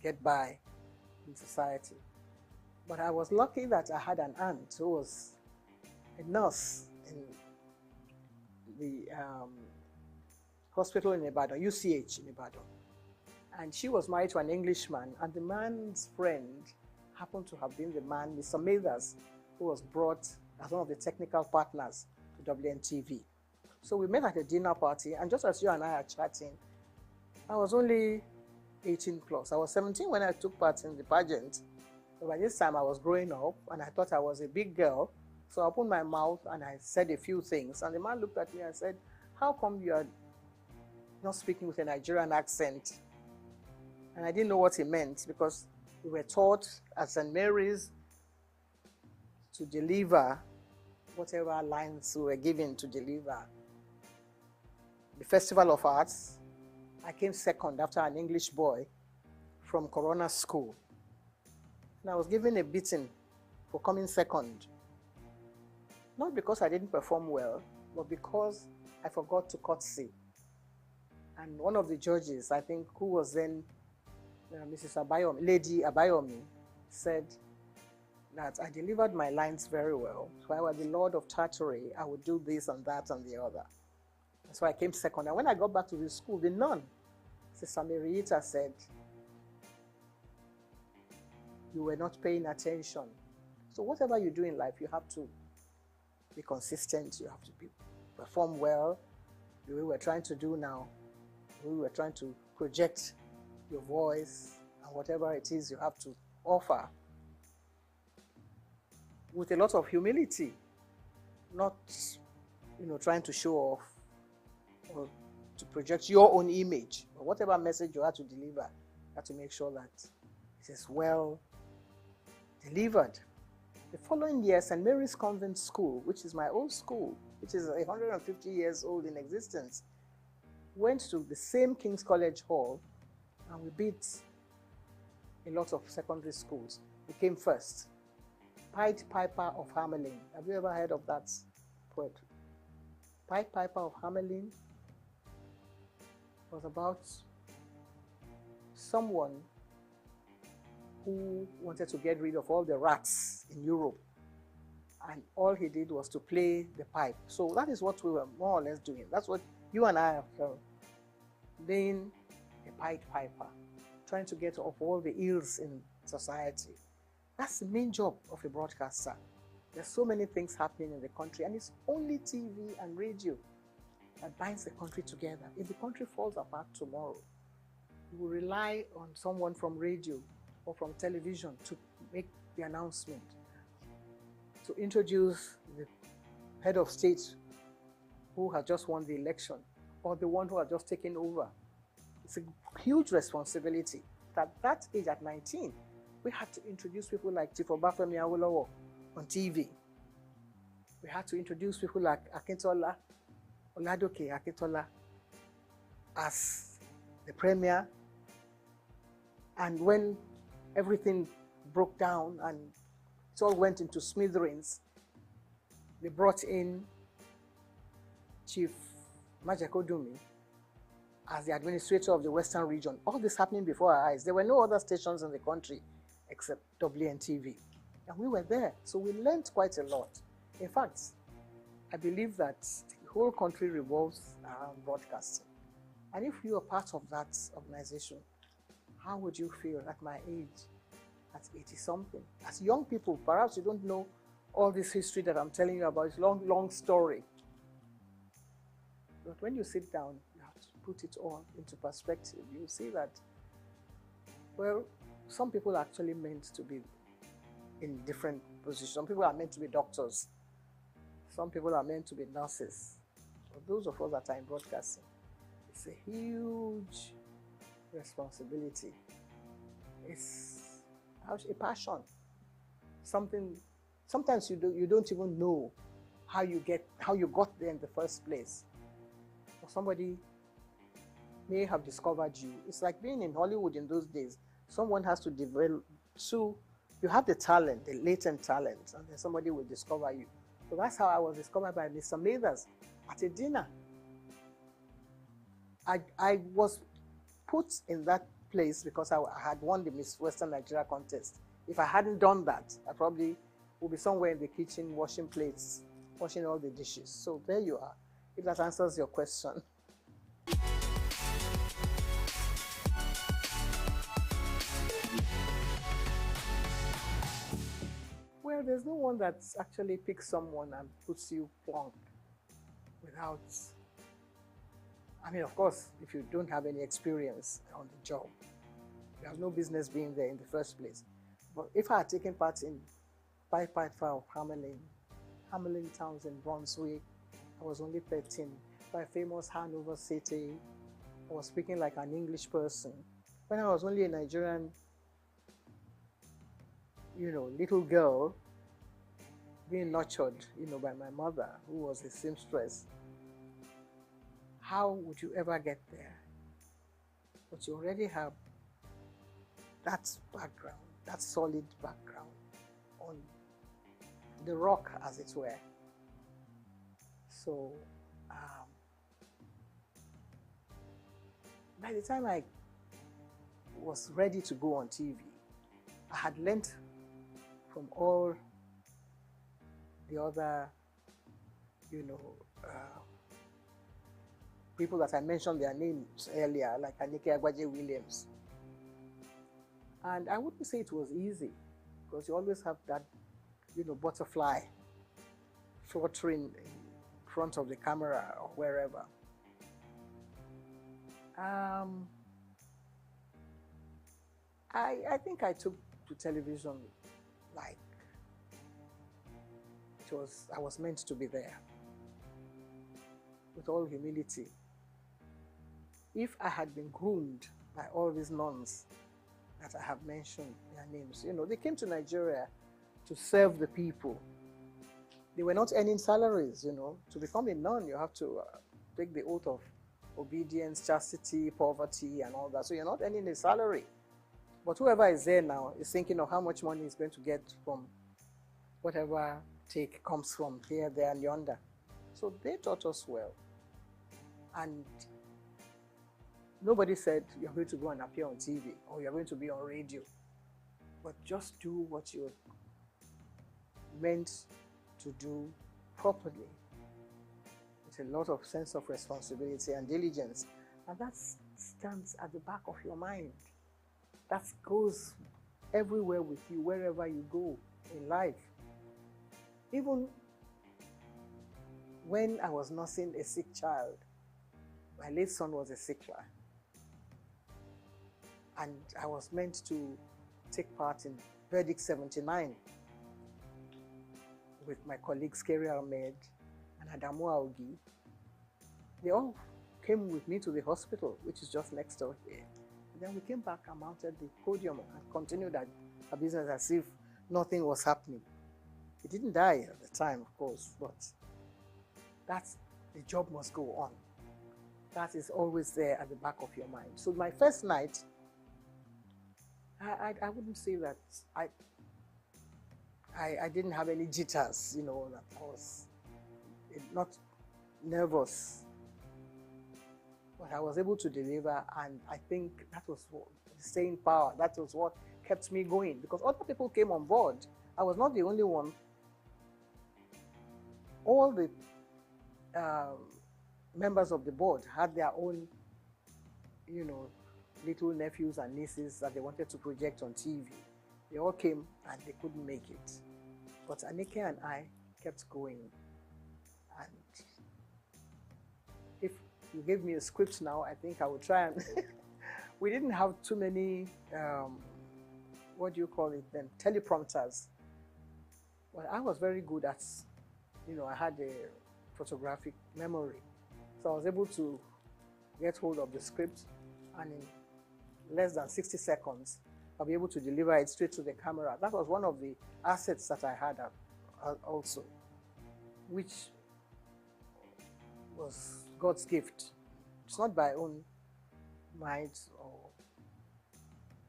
get by in society. But I was lucky that I had an aunt who was a nurse in the hospital in Ibadan, UCH in Ibadan. And she was married to an Englishman, and the man's friend happened to have been the man, Mr. Mathers, who was brought as one of the technical partners to WNTV. So we met at a dinner party, and just as you and I are chatting, I was only 18 plus. I was 17 when I took part in the pageant. So by this time I was growing up, and I thought I was a big girl. So I opened my mouth and I said a few things. And the man looked at me and said, "How come you are not speaking with a Nigerian accent?" And I didn't know what he meant because we were taught at St. Mary's to deliver whatever lines we were given to deliver. The Festival of Arts, I came second after an English boy from Corona School. And I was given a beating for coming second. Not because I didn't perform well, but because I forgot to curtsy. And one of the judges, I think, who was then Mrs. Abayomi, Lady Abayomi, said that I delivered my lines very well. So I was the Lord of Tartary. I would do this and that and the other. And so I came second. And when I got back to the school, the nun, Sister Marieta, said, "You were not paying attention." So whatever you do in life, you have to be consistent. You have to perform well. The way we're trying to do now, the way we're trying to project your voice and whatever it is you have to offer with a lot of humility, not trying to show off or to project your own image of Whatever message you had to deliver, you had to make sure that it is well delivered. The following year, St. Mary's Convent School, which is my old school, which is 150 years old in existence, went to the same King's College Hall, and we beat a lot of secondary schools. We came first. Pied Piper of Hamelin. Have you ever heard of that poet? Pied Piper of Hamelin was about someone who wanted to get rid of all the rats in Europe, and all he did was to play the pipe. So that is what we were more or less doing. That's what you and I are being a Pied Piper, trying to get off all the ills in society. That's the main job of a broadcaster. There's so many things happening in the country, and it's only TV and radio that binds the country together. If the country falls apart tomorrow, you will rely on someone from radio or from television to make the announcement, to introduce the head of state who has just won the election, or the one who has just taken over. It's a huge responsibility. At that age, at 19, we had to introduce people like Chief Obafemi Awolowo on TV. We had to introduce people like Akintola, Oladoke Akintola, as the premier. And when everything broke down and it all went into smithereens, they brought in Chief Majekodunmi as the administrator of the Western region. All this happening before our eyes. There were no other stations in the country except WNTV. And we were there, so we learned quite a lot. In fact, I believe that the whole country revolves around broadcasting. And if you are part of that organization, how would you feel at my age, at 80-something? As young people, perhaps you don't know all this history that I'm telling you about. It's a long, long story. But when you sit down, you have to put it all into perspective. You see that, well, some people are actually meant to be in different positions. Some people are meant to be doctors. Some people are meant to be nurses. But those of us that are in broadcasting, it's a huge responsibility. It's a passion. Something. Sometimes you don't even know how you got there in the first place. Or somebody may have discovered you. It's like being in Hollywood in those days. Someone has to develop. So you have the talent, the latent talent, and then somebody will discover you. So that's how I was discovered by Mr. Mathers at a dinner. I was put in that place because I had won the Miss Western Nigeria contest. If I hadn't done that, I probably would be somewhere in the kitchen washing plates, washing all the dishes. So there you are, if that answers your question. Well, there's no one that actually picks someone and puts you plonk without, I mean, of course, if you don't have any experience on the job, you have no business being there in the first place. But if I had taken part in Pied Piper of Hamelin towns in Brunswick, I was only 13. By famous Hanover City, I was speaking like an English person. When I was only a Nigerian, little girl, being nurtured, by my mother, who was a seamstress. How would you ever get there? But you already have that background, that solid background on the rock, as it were. So, by the time I was ready to go on TV, I had learned from all the other, people that I mentioned their names earlier, like Anike Agbaje Williams. And I wouldn't say it was easy, because you always have that, butterfly fluttering in front of the camera or wherever. I think I took to television like I was meant to be there, with all humility. if I had been groomed by all these nuns that I have mentioned their names, they came to Nigeria to serve the people. They were not earning salaries, To become a nun, you have to take the oath of obedience, chastity, poverty, and all that. So you're not earning a salary. But whoever is there now is thinking of how much money he's going to get from whatever take comes from here, there, and yonder. So they taught us well. And nobody said you're going to go and appear on TV or you're going to be on radio. But just do what you're meant to do properly. It's a lot of sense of responsibility and diligence. And that stands at the back of your mind. That goes everywhere with you, wherever you go in life. Even when I was nursing a sick child, my late son was a sick child. And I was meant to take part in Verdict 79 with my colleagues Kerry Ahmed and Adamu Augi. They all came with me to the hospital, which is just next door here. And then we came back and mounted the podium and continued our business as if nothing was happening. He didn't die at the time, of course, but the job must go on. That is always there at the back of your mind. So my first night, I wouldn't say that I didn't have any jitters, that I was not nervous. But I was able to deliver, and I think that was the staying power. That was what kept me going, because other people came on board. I was not the only one. All the members of the board had their own, little nephews and nieces that they wanted to project on TV. They all came and they couldn't make it. But Anike and I kept going. And if you gave me a script now, I think I would try and... We didn't have too many, what do you call it then, teleprompters. Well, I was very good at, I had a photographic memory. So I was able to get hold of the script, and in less than 60 seconds, I'll be able to deliver it straight to the camera. That was one of the assets that I had also, which was God's gift. It's not by own might or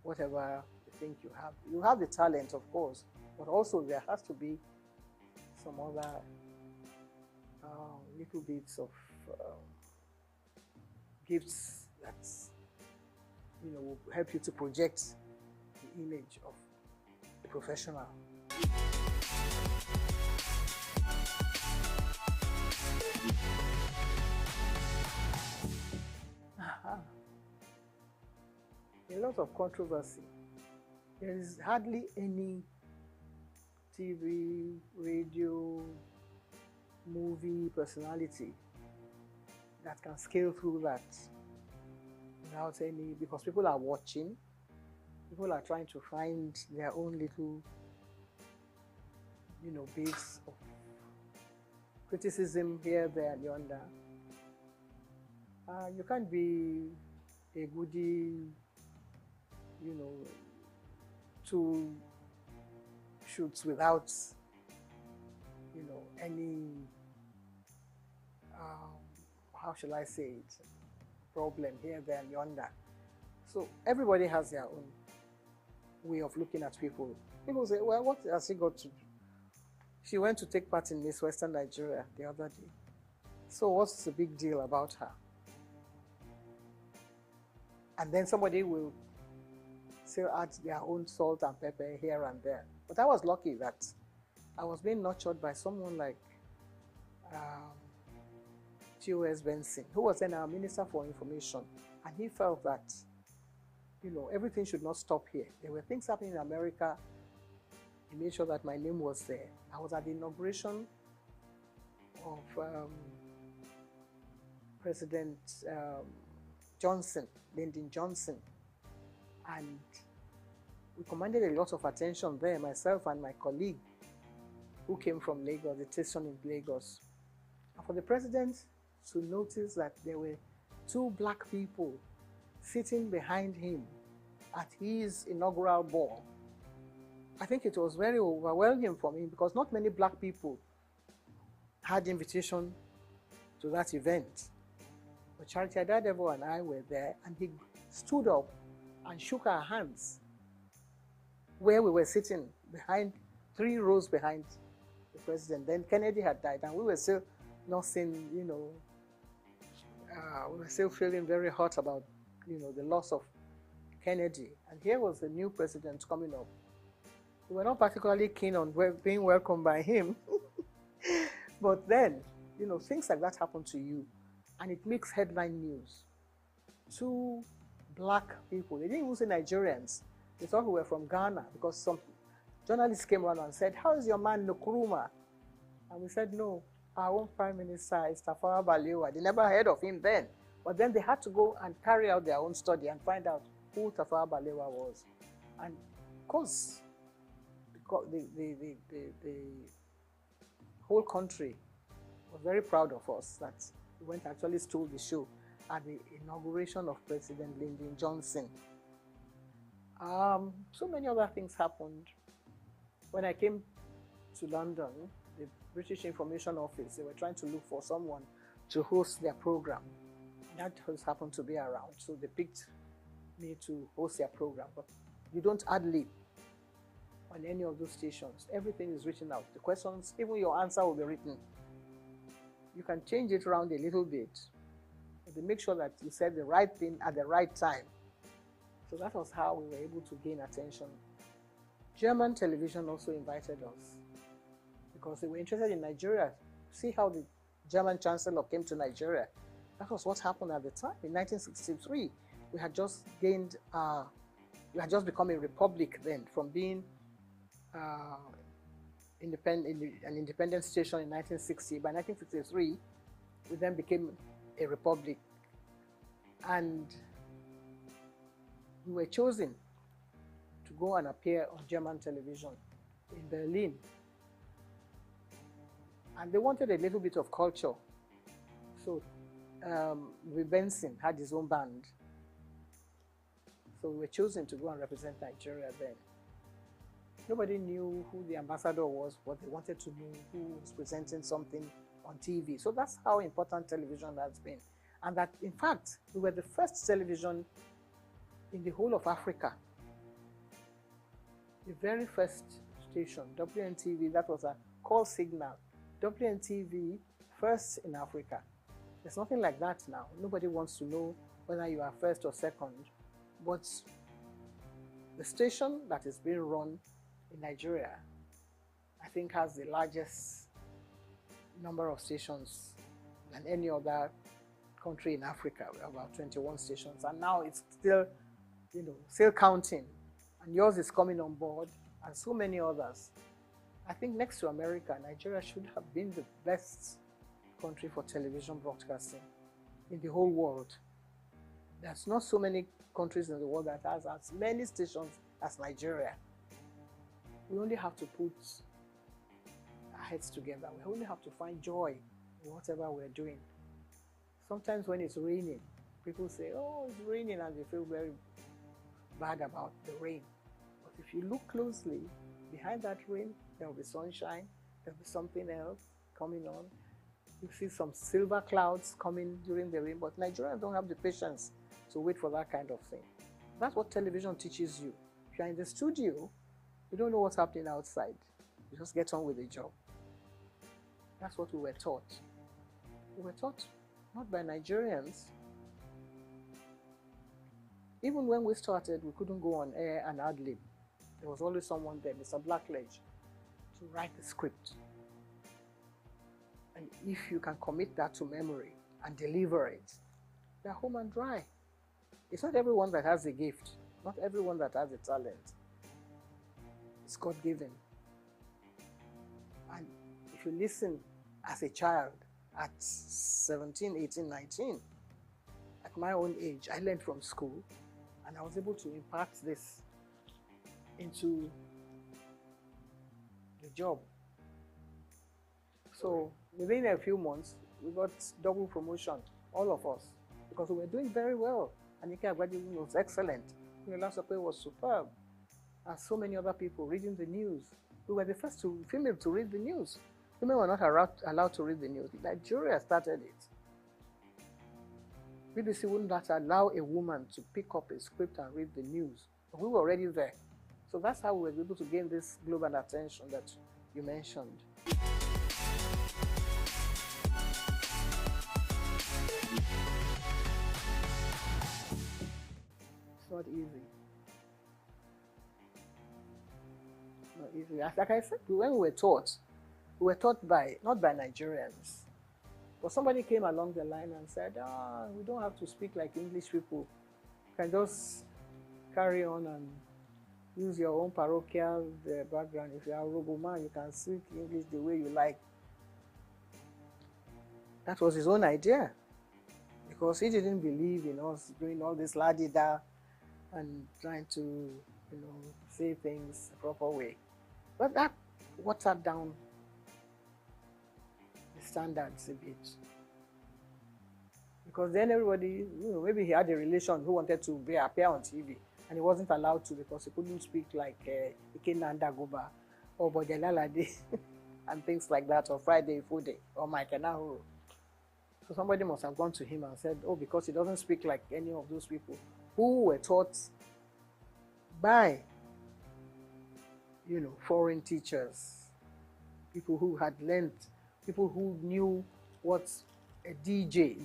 whatever you think you have. You have the talent, of course, but also there has to be some other little bits of gifts that will help you to project the image of a professional. A lot of controversy. There is hardly any TV, radio, movie personality that can scale through that without any, because people are watching, people are trying to find their own little, bits of criticism here, there, and yonder. You can't be a goodie, 2 shoots without, any, how shall I say it, problem here, there, and yonder. So everybody has their own way of looking at people. People say, well, what has she got to do? She went to take part in Miss Western Nigeria the other day. So what's the big deal about her? And then somebody will still add their own salt and pepper here and there. But I was lucky that I was being nurtured by someone like T.O.S. Benson, who was then our Minister for Information. And he felt that, everything should not stop here. There were things happening in America. He made sure that my name was there. I was at the inauguration of President Lyndon Johnson. And we commanded a lot of attention there, myself and my colleague who came from Lagos, the station in Lagos. And for the president to notice that there were 2 black people sitting behind him at his inaugural ball. I think it was very overwhelming for me because not many black people had invitation to that event. But Charity Adadevo and I were there, and he stood up and shook our hands where we were sitting behind, 3 rows behind the president. Then Kennedy had died, and we were still nursing, we were still feeling very hot about, the loss of Kennedy. And here was the new president coming up. We were not particularly keen on being welcomed by him. But then, things like that happen to you, and it makes headline news. 2 black people, they didn't even say Nigerians. They thought we were from Ghana because some journalists came around and said, "How is your man Nkrumah?" And we said, "No, our own prime minister is Tafawa Balewa." They never heard of him then. But then they had to go and carry out their own study and find out who Tafawa Balewa was. And of course, the whole country was very proud of us that we went actually stole the show at the inauguration of President Lyndon Johnson. So many other things happened. When I came to London, the British Information Office, they were trying to look for someone to host their program. That has happened to be around, so they picked me to host their program. But you don't ad-lib on any of those stations. Everything is written out. The questions, even your answer will be written. You can change it around a little bit, but they make sure that you said the right thing at the right time. So that was how we were able to gain attention. German television also invited us because they were interested in Nigeria. See how the German chancellor came to Nigeria. That was what happened at the time. In 1963, we had just gained, we had just become a republic then, from being an independent station in 1960. By 1963, we then became a republic. And we were chosen to go and appear on German television in Berlin. And they wanted a little bit of culture. So Benson had his own band. So we were chosen to go and represent Nigeria then. Nobody knew who the ambassador was, but they wanted to know who was presenting something on TV. So that's how important television has been. And that, in fact, we were the first television in the whole of Africa. The very first station, WNTV, that was a call signal. WNTV, first in Africa. There's nothing like that now. Nobody wants to know whether you are first or second. But the station that is being run in Nigeria, I think, has the largest number of stations than any other country in Africa. We have about 21 stations, and now it's still, still counting. And yours is coming on board, and so many others. I think next to America, Nigeria should have been the best country for television broadcasting in the whole world. There's not so many countries in the world that has as many stations as Nigeria. We only have to put our heads together. We only have to find joy in whatever we're doing. Sometimes when it's raining, people say, "Oh, it's raining," and they feel very bad about the rain. But if you look closely, behind that rain, there will be sunshine, there will be something else coming on. You see some silver clouds coming during the rain, but Nigerians don't have the patience to wait for that kind of thing. That's what television teaches you. If you're in the studio, you don't know what's happening outside. You just get on with the job. That's what we were taught. We were taught not by Nigerians. Even when we started, we couldn't go on air and ad-lib. There was always someone there, Mr. Blackledge, to write the script. And if you can commit that to memory and deliver it, they're home and dry. It's not everyone that has a gift, not everyone that has a talent. It's God-given. And if you listen as a child at 17, 18, 19, at my own age, I learned from school, and I was able to impact this into the job. So within a few months, we got double promotion, all of us. because we were doing very well. Anika Agbadi was excellent. Olasope was superb. And so many other people reading the news. We were the first female to read the news. Women were not allowed to read the news. Nigeria started it. BBC wouldn't allow a woman to pick up a script and read the news. But we were already there. So that's how we were able to gain this global attention that you mentioned. It's not easy. It's not easy. Like I said, when we were taught by, not by Nigerians. But somebody came along the line and said, we don't have to speak like English people. You can just carry on and use your own parochial background. If you are a Robo man, you can speak English the way you like. That was his own idea. Because he didn't believe in us doing all this la-di-da and trying to, say things the proper way. But that watered down the standards a bit. Because then everybody, maybe he had a relation who wanted to appear on TV, and he wasn't allowed to because he couldn't speak like Ikenanda Goba or Bodelalade and things like that, or Friday Fude or Mike Nahuru. So somebody must have gone to him and said, because he doesn't speak like any of those people who were taught by, foreign teachers, people who had learned, people who knew what a DJ,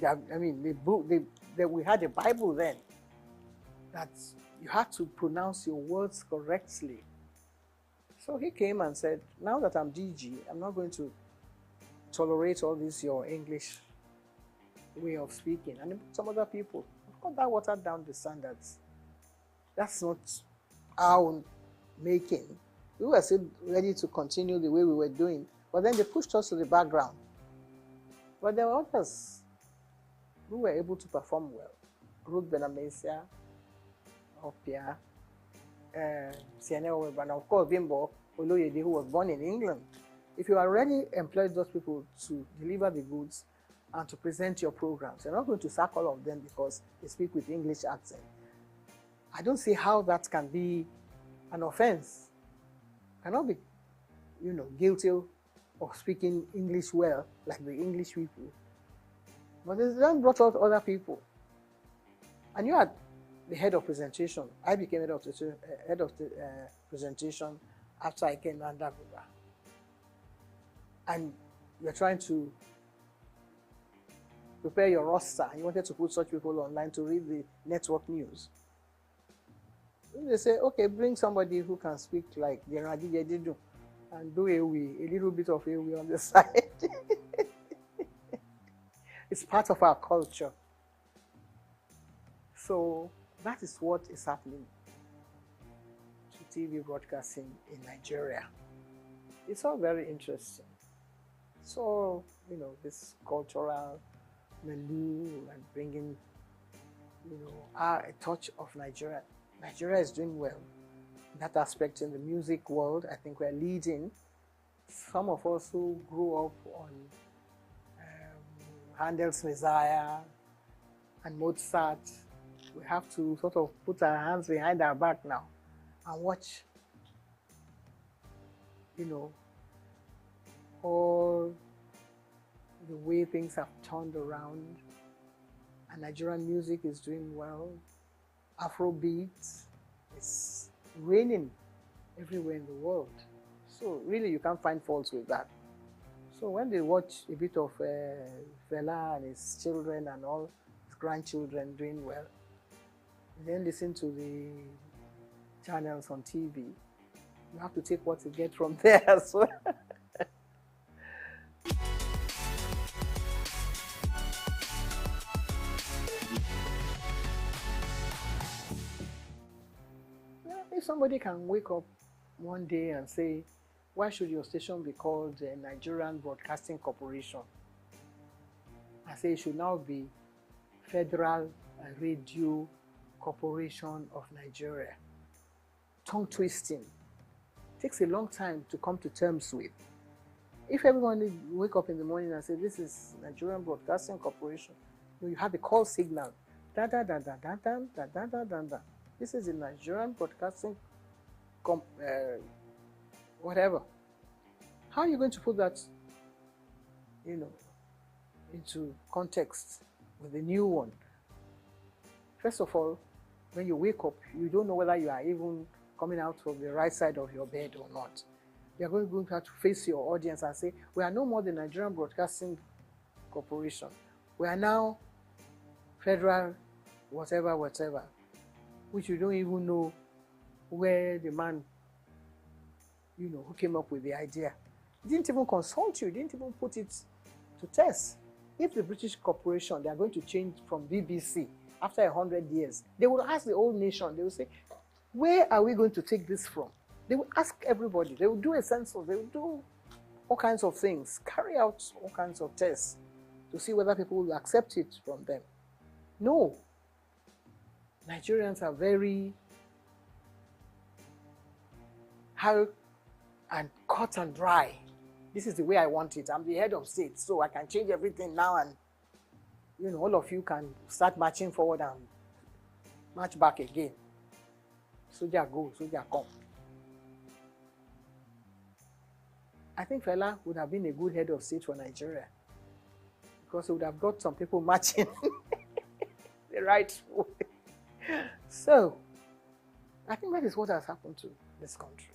we had a Bible then, that you had to pronounce your words correctly. So he came and said, now that I'm DG, I'm not going to tolerate all this, your English way of speaking. And some other people, of course, that watered down the standards. That's not our making. We were still ready to continue the way we were doing, but then they pushed us to the background. But there were others who were able to perform well. Ruth Benamesia, Opia, Siene Oweba, and of course Bimbo Oloyede, who was born in England. If you already employed those people to deliver the goods and to present your programs, you're not going to sack all of them because they speak with English accent. I don't see how that can be an offense. Cannot be, guilty of speaking English well, like the English people. But they then brought out other people. And you had the head of presentation. I became head of the presentation after I came under Buba. And you're trying to prepare your roster. You wanted to put such people online to read the network news. They say, okay, bring somebody who can speak like the Radije Didu and do a little bit of Ewe on the side. It's part of our culture. So that is what is happening to TV broadcasting in Nigeria. It's all very interesting. So, this cultural milieu and bringing, a touch of Nigeria. Nigeria is doing well. In that aspect, in the music world, I think we're leading. Some of us who grew up on Handel's Messiah and Mozart, we have to sort of put our hands behind our back now and watch, all the way things have turned around. And Nigerian music is doing well. Afrobeat is reigning everywhere in the world. So really you can't find faults with that. So when they watch a bit of Fela and his children and all his grandchildren doing well, then listen to the channels on TV, you have to take what you get from there as well. If somebody can wake up one day and say, why should your station be called the Nigerian Broadcasting Corporation? I say it should now be Federal Radio Corporation of Nigeria. Tongue twisting. Takes a long time to come to terms with. If everyone wake up in the morning and say, this is Nigerian Broadcasting Corporation, You have the call signal. Da da da da da da da da da da da. This is the Nigerian broadcasting, whatever. How are you going to put that, into context with the new one? First of all, when you wake up, you don't know whether you are even coming out from the right side of your bed or not. You are going to have to face your audience and say, we are no more the Nigerian Broadcasting Corporation. We are now federal, whatever, which you don't even know where the man, who came up with the idea. He didn't even consult you, didn't even put it to test. If the British corporation, they are going to change from BBC after 100 years, they will ask the whole nation, they will say, where are we going to take this from? They will ask everybody, they will do a census, they will do all kinds of things, carry out all kinds of tests to see whether people will accept it from them. No. Nigerians are very hard and cut and dry. This is the way I want it. I'm the head of state, so I can change everything now, and all of you can start marching forward and march back again. Soldier go, soldier come. I think Fela would have been a good head of state for Nigeria, because he would have got some people marching the right way. So, I think that is what has happened to this country.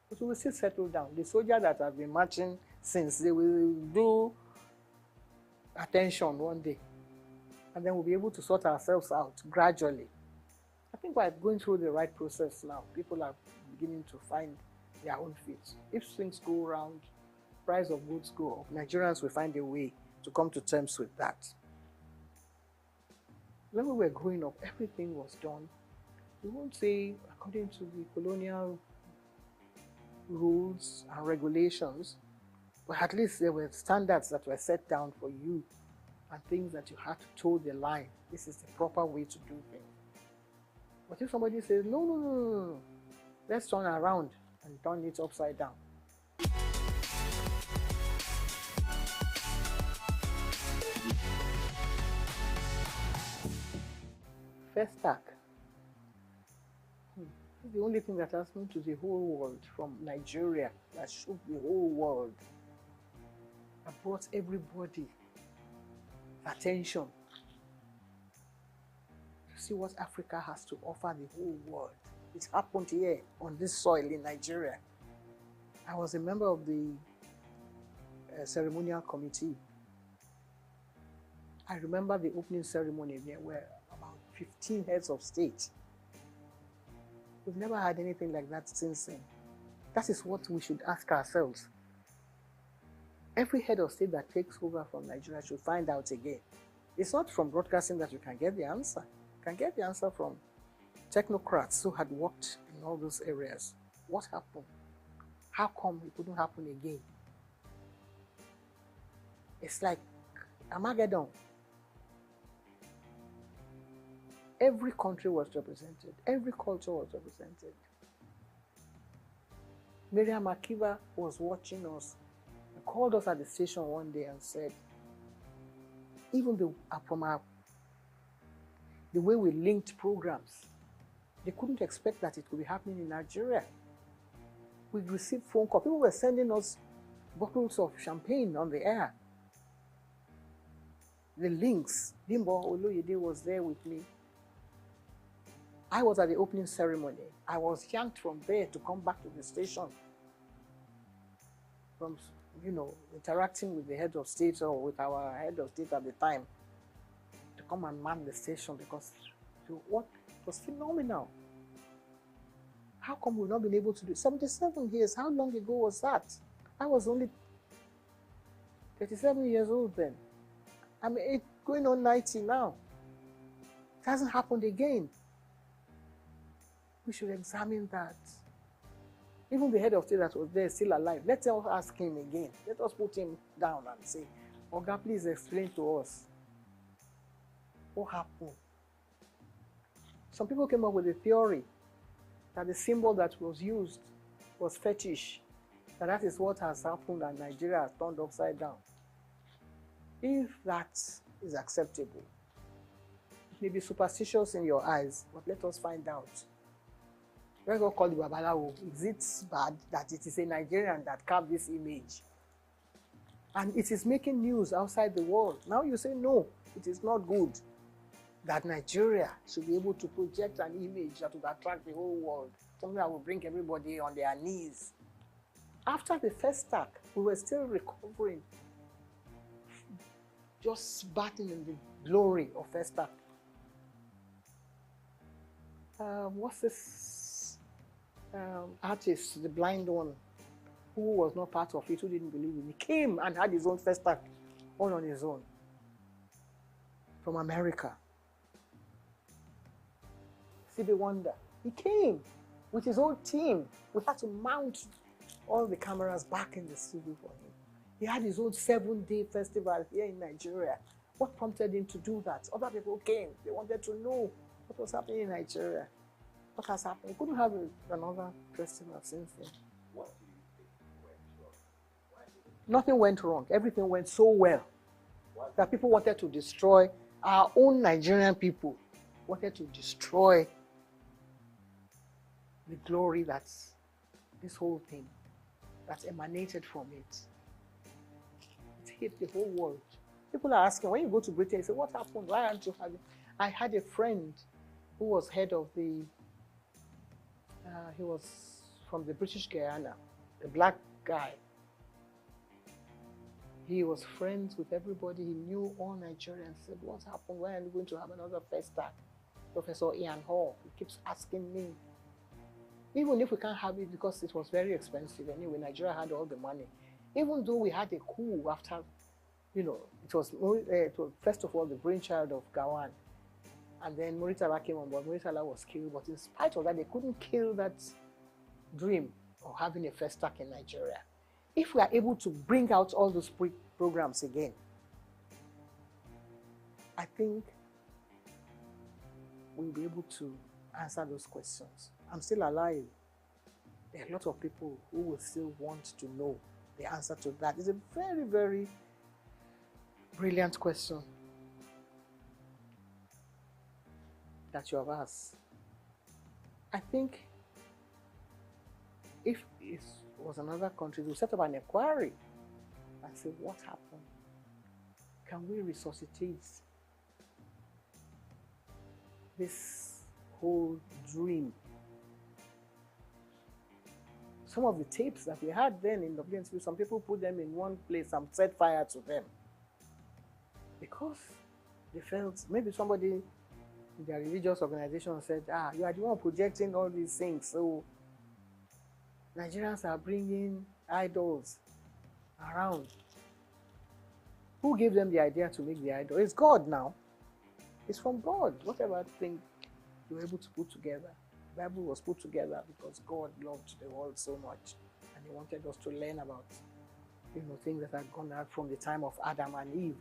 But we will still settle down. The soldiers that have been marching since, they will do attention one day. And then we'll be able to sort ourselves out gradually. I think we're going through the right process now. People are beginning to find their own feet. If things go around, price of goods go up, Nigerians will find a way to come to terms with that. When we were growing up, everything was done. We won't say according to the colonial rules and regulations, but at least there were standards that were set down for you and things that you had to toe the line. This is the proper way to do things. But if somebody says, no, let's turn around and turn it upside down. First attack. The only thing that has happened to the whole world from Nigeria, that shook the whole world, that brought everybody attention to see what Africa has to offer the whole world. It happened here on this soil in Nigeria. I was a member of the ceremonial committee. I remember the opening ceremony. There were about 15 heads of state. We've never had anything like that since then. That is what we should ask ourselves. Every head of state that takes over from Nigeria should find out again. It's not from broadcasting that you can get the answer. You can get the answer from technocrats who had worked in all those areas. What happened? How come it couldn't happen again? It's like Armageddon. Every country was represented. Every culture was represented. Miriam Akiva was watching us and called us at the station one day and said, even the way we linked programs, they couldn't expect that it could be happening in Nigeria. We received phone calls. People were sending us bottles of champagne on the air. The links. Bimbo Oloyede was there with me. I was at the opening ceremony. I was yanked from there to come back to the station. From, interacting with the head of state or with our head of state at the time, to come and man the station, because it was phenomenal. How come we've not been able to do it? 77 years, how long ago was that? I was only 37 years old then. I'm going on 90 now. It hasn't happened again. We should examine that. Even the head of state that was there is still alive. Let us ask him again. Let us put him down and say, Oga, please explain to us what happened. Some people came up with a theory that the symbol that was used was fetish. That is what has happened and Nigeria has turned upside down. If that is acceptable. It may be superstitious in your eyes, but let us find out. Let's go call the Babalawo. Is it bad that it is a Nigerian that carved this image? And it is making news outside the world. Now you say, no, it is not good that Nigeria should be able to project an image that would attract the whole world, something that will bring everybody on their knees. After the first attack, we were still recovering, just bathing in the glory of first attack. What's this artist, the blind one, who was not part of it, who didn't believe in it, came and had his own first act all on his own from America. Stevie Wonder, he came with his whole team. We had to mount all the cameras back in the studio for him. He had his own 7-day festival here in Nigeria. What prompted him to do that? Other people came. They wanted to know what was happening in Nigeria. What has happened? We couldn't have another festival since then. What do you think went wrong? Nothing went wrong. Everything went so well that people wanted to destroy our own Nigerian people, wanted to destroy the glory that's this whole thing that's emanated from it. It hit the whole world. People are asking, when you go to Britain, you say, what happened? Why aren't you having? I had a friend who was head of the, he was from the British Guyana, a black guy. He was friends with everybody. He knew all Nigerians. Said, what happened? Why are you going to have another festa? Professor Ian Hall, he keeps asking me. Even if we can't have it because it was very expensive anyway, Nigeria had all the money. Even though we had a coup after, you know, it was first of all the brainchild of Gawan, and then Muritala came on board. Muritala was killed, but in spite of that, they couldn't kill that dream of having a festa in Nigeria. If we are able to bring out all those programs again, I think we'll be able to answer those questions. I'm still alive. There are a lot of people who will still want to know the answer to that. It's a very, very brilliant question that you have asked. I think if it was another country, we'll set up an inquiry and say, what happened? Can we resuscitate this whole dream? Some of the tapes that we had then in WNTV, some people put them in one place and set fire to them because they felt maybe somebody in their religious organization said, you are the one projecting all these things, so Nigerians are bringing idols around. Who gave them the idea to make the idol? It's God now. It's from God. Whatever thing you were able to put together. The Bible was put together because God loved the world so much, and He wanted us to learn about, things that had gone out from the time of Adam and Eve.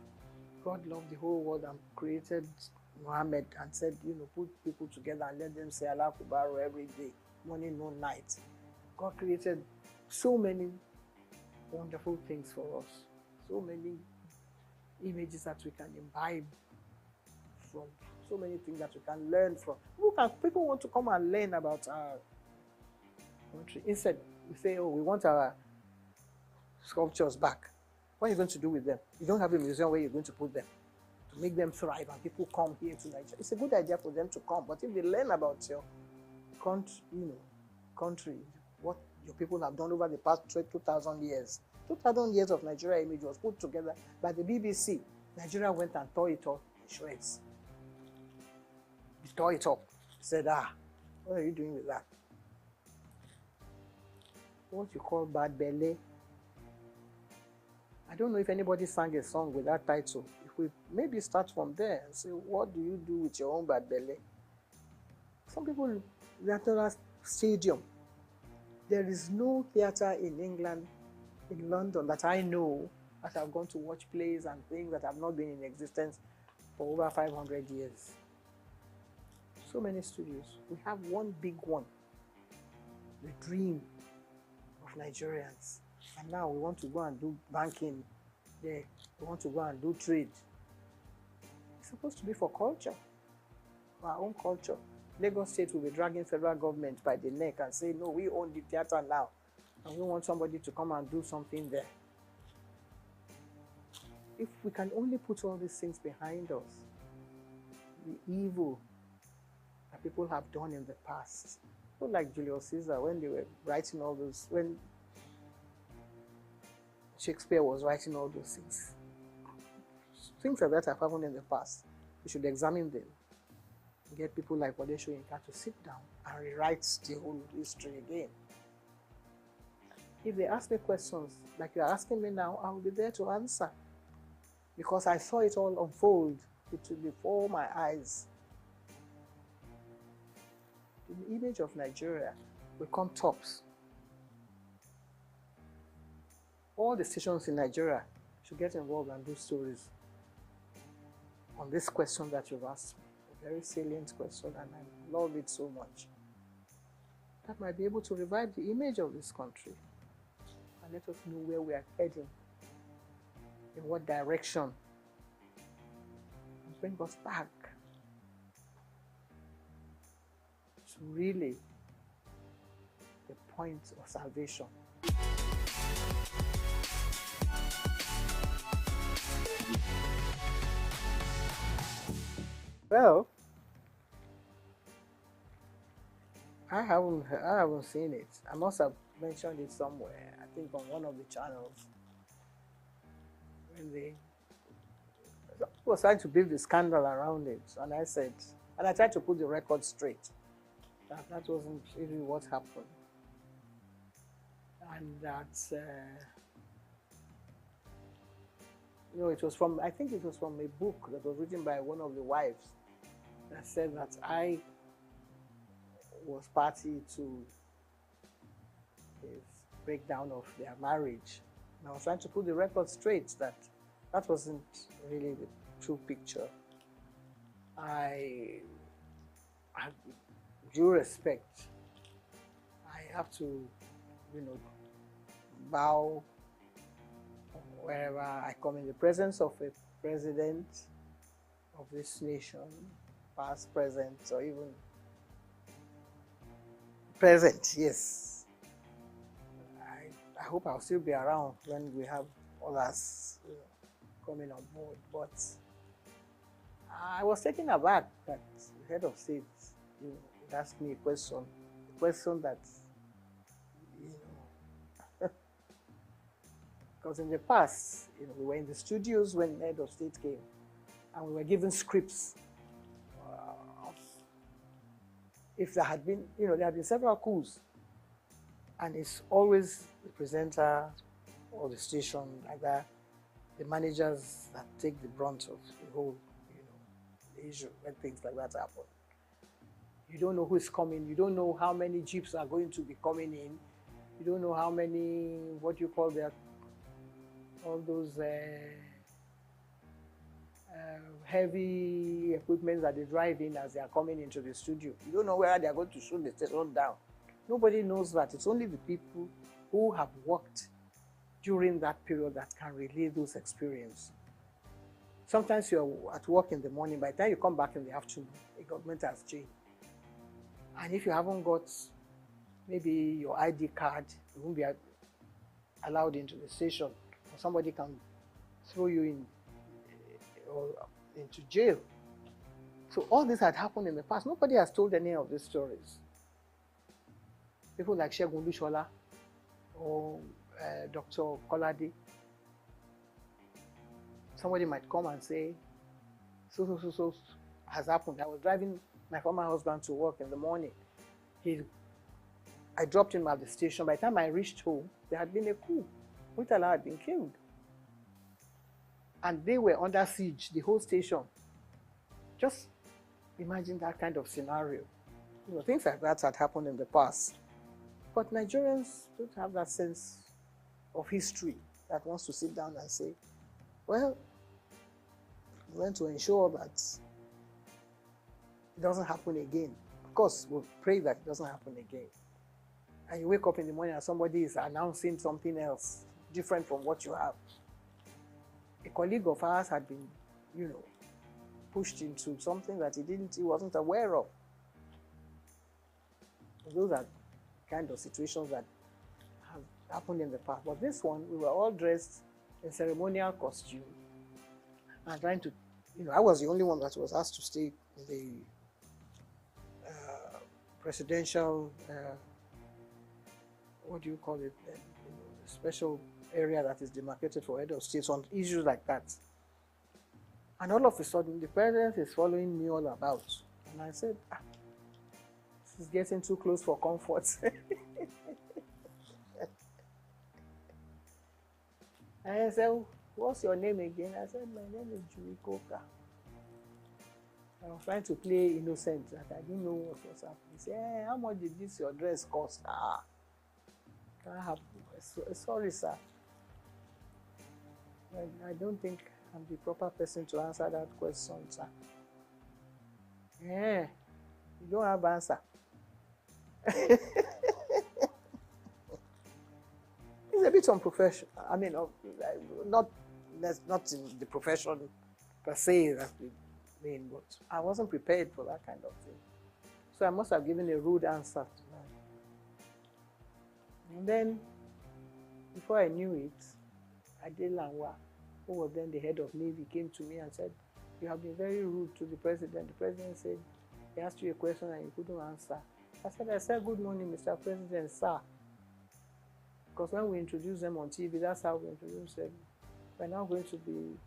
God loved the whole world and created Muhammad and said, put people together and let them say Allah Akbar every day, morning, noon, night. God created so many wonderful things for us, so many images that we can imbibe from, so many things that we can learn from. People want to come and learn about our country. Instead, we say, we want our sculptures back. What are you going to do with them? You don't have a museum where you're going to put them to make them thrive and people come here to Nigeria. It's a good idea for them to come, but if they learn about your country, what your people have done over the past 2,000 years. 2,000 years of Nigeria image was put together by the BBC. Nigeria went and tore it up in shreds. They tore it up. Said, what are you doing with that? What you call bad belly. I don't know if anybody sang a song with that title. If we maybe start from there and say, what do you do with your own bad belly? Some people, Theatre Stadium. There is no theatre in England, in London, that I know, that I've gone to watch plays and things that have not been in existence for over 500 years. So many studios. We have one big one, the dream of Nigerians. And now we want to go and do banking there. We want to go and do trade. supposed to be for culture, for our own culture. Lagos State will be dragging federal government by the neck and say, no, we own the theater now, and we want somebody to come and do something there. If we can only put all these things behind us, the evil that people have done in the past, people like Julius Caesar, when they were writing all those, when Shakespeare was writing all those things like that have happened in the past. We should examine them. Get people like Wole Soyinka to sit down and rewrite the whole history again. If they ask me questions like you're asking me now, I will be there to answer. Because I saw it all unfold before my eyes. The image of Nigeria will come tops. All the stations in Nigeria should get involved and do stories on this question that you've asked me. A very salient question, and I love it so much. That might be able to revive the image of this country and let us know where we are heading, in what direction, and bring us back to really the point of salvation. Well, I haven't seen it. I must have mentioned it somewhere. I think on one of the channels. When they was trying to build the scandal around it, and I said, and I tried to put the record straight. That wasn't really what happened, and that it was from, I think it was from a book that was written by one of the wives that said that I was party to his breakdown of their marriage. And I was trying to put the record straight that that wasn't really the true picture. I with due respect, I have to, bow wherever I come in the presence of a president of this nation, past, present, or even present, yes. I hope I'll still be around when we have others coming on board. But I was taken aback that the head of state asked me a question that, because in the past, we were in the studios when the head of state came, and we were given scripts. If there had been, there had been several coups, and it's always the presenter or the station like that, the managers that take the brunt of the whole, issue when things like that happen. You don't know who's coming. You don't know how many jeeps are going to be coming in. You don't know how many, what you call their, all those heavy equipment that they drive in as they are coming into the studio. You don't know where they are going to shoot the station down. Nobody knows that. It's only the people who have worked during that period that can relay those experiences. Sometimes you're at work in the morning, by the time you come back in the afternoon, the government has changed. And if you haven't got maybe your ID card, you won't be allowed into the station, or somebody can throw you in or into jail. So all this had happened in the past. Nobody has told any of these stories. People like Segun Lushola or Dr. Kolade. Somebody might come and say, so has happened. I was driving my former husband to work in the morning. I dropped him at the station. By the time I reached home, there had been a coup. Murtala had been killed. And they were under siege, the whole station. Just imagine that kind of scenario. Things like that had happened in the past. But Nigerians don't have that sense of history that wants to sit down and say, well, we want to ensure that it doesn't happen again. Of course, we'll pray that it doesn't happen again. And you wake up in the morning and somebody is announcing something else, different from what you have. A colleague of ours had been, pushed into something that he wasn't aware of. Those are kind of situations that have happened in the past. But this one, we were all dressed in ceremonial costume and trying to, I was the only one that was asked to stay in the presidential, what do you call it, special area that is demarcated for head of states on issues like that. And all of a sudden, the president is following me all about. And I said, this is getting too close for comfort. And I said, what's your name again? I said, my name is Julie Coker. I was trying to play innocent, that I didn't know what was happening. He said, hey, how much did this your dress cost? Can I have, sorry, sir. I don't think I'm the proper person to answer that question, sir. Yeah, you don't have answer. It's a bit unprofessional. I mean, not in the profession per se that we mean, but I wasn't prepared for that kind of thing. So I must have given a rude answer to that. And then, before I knew it, Ade Lanwa, who was then the head of Navy, came to me and said, you have been very rude to the president. The president said, he asked you a question and you couldn't answer. I said, good morning, Mr. President, sir. Because when we introduce them on TV, that's how we introduce them. We're now going to be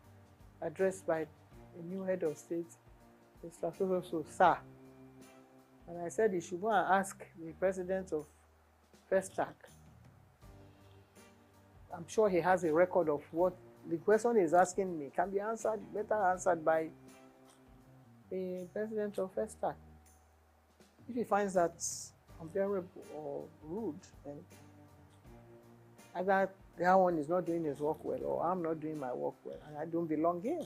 addressed by a new head of state, Mr. So, sir. And I said, you should go and ask the president of Festac. I'm sure he has a record of what the question is asking me can be answered, better answered by the president of Festac. If he finds that unbearable or rude, then either that one is not doing his work well or I'm not doing my work well and I don't belong here.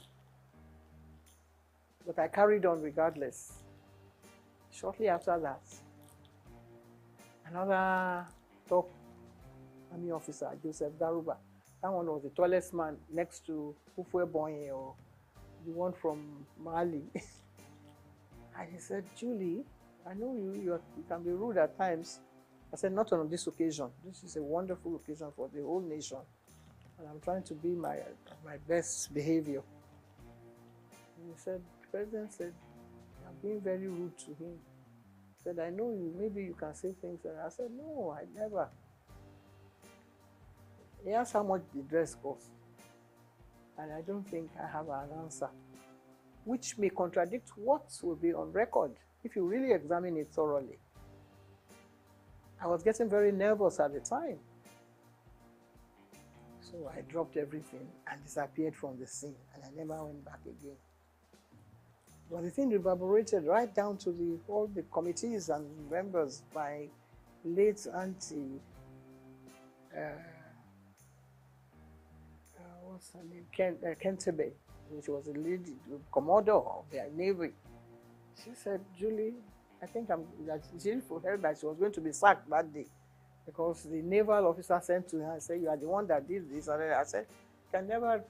But I carried on regardless. Shortly after that, another top army officer, Joseph Garuba, that one was the tallest man next to Ufwe Bonye or the one from Mali. And he said, Julie, I know you can be rude at times. I said, not on this occasion. This is a wonderful occasion for the whole nation. And I'm trying to be my best behavior. And he said, the president said, I'm being very rude to him. He said, I know you, maybe you can say things. And I said, no, I never. He asked how much the dress cost. And I don't think I have an answer, which may contradict what will be on record if you really examine it thoroughly. I was getting very nervous at the time. So I dropped everything and disappeared from the scene, and I never went back again. But the thing reverberated right down to all the committees and members. My late auntie, what's her name? Kentebe, which was the lead commodore of the Navy. She said, Julie, I think she heard that she was going to be sacked that day because the naval officer sent to her and said, you are the one that did this. And I said, can never,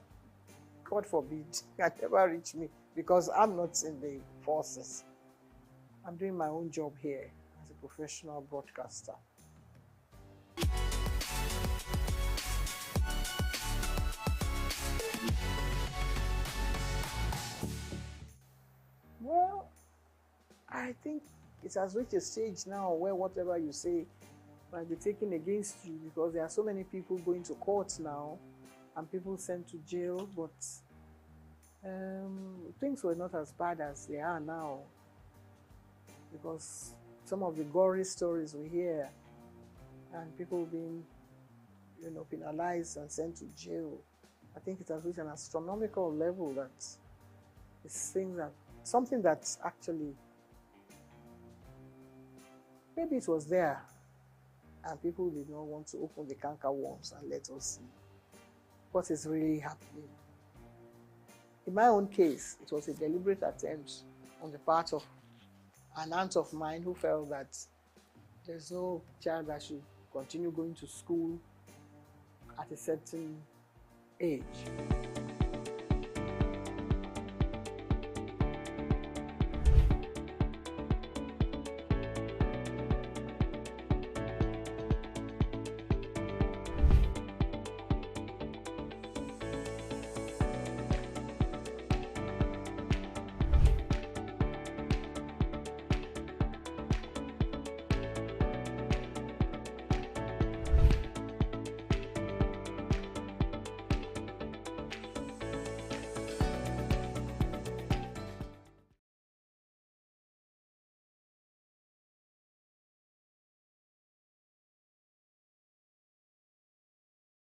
God forbid, can never reach me because I'm not in the forces. I'm doing my own job here as a professional broadcaster. Well, I think it has reached a stage now where whatever you say might be taken against you because there are so many people going to court now and people sent to jail, but things were not as bad as they are now because some of the gory stories we hear and people being, penalized and sent to jail, I think it has reached an astronomical level that it's something that's actually, maybe it was there and people did not want to open the canker worms and let us see what is really happening. In my own case, it was a deliberate attempt on the part of an aunt of mine who felt that there's no child that should continue going to school at a certain age.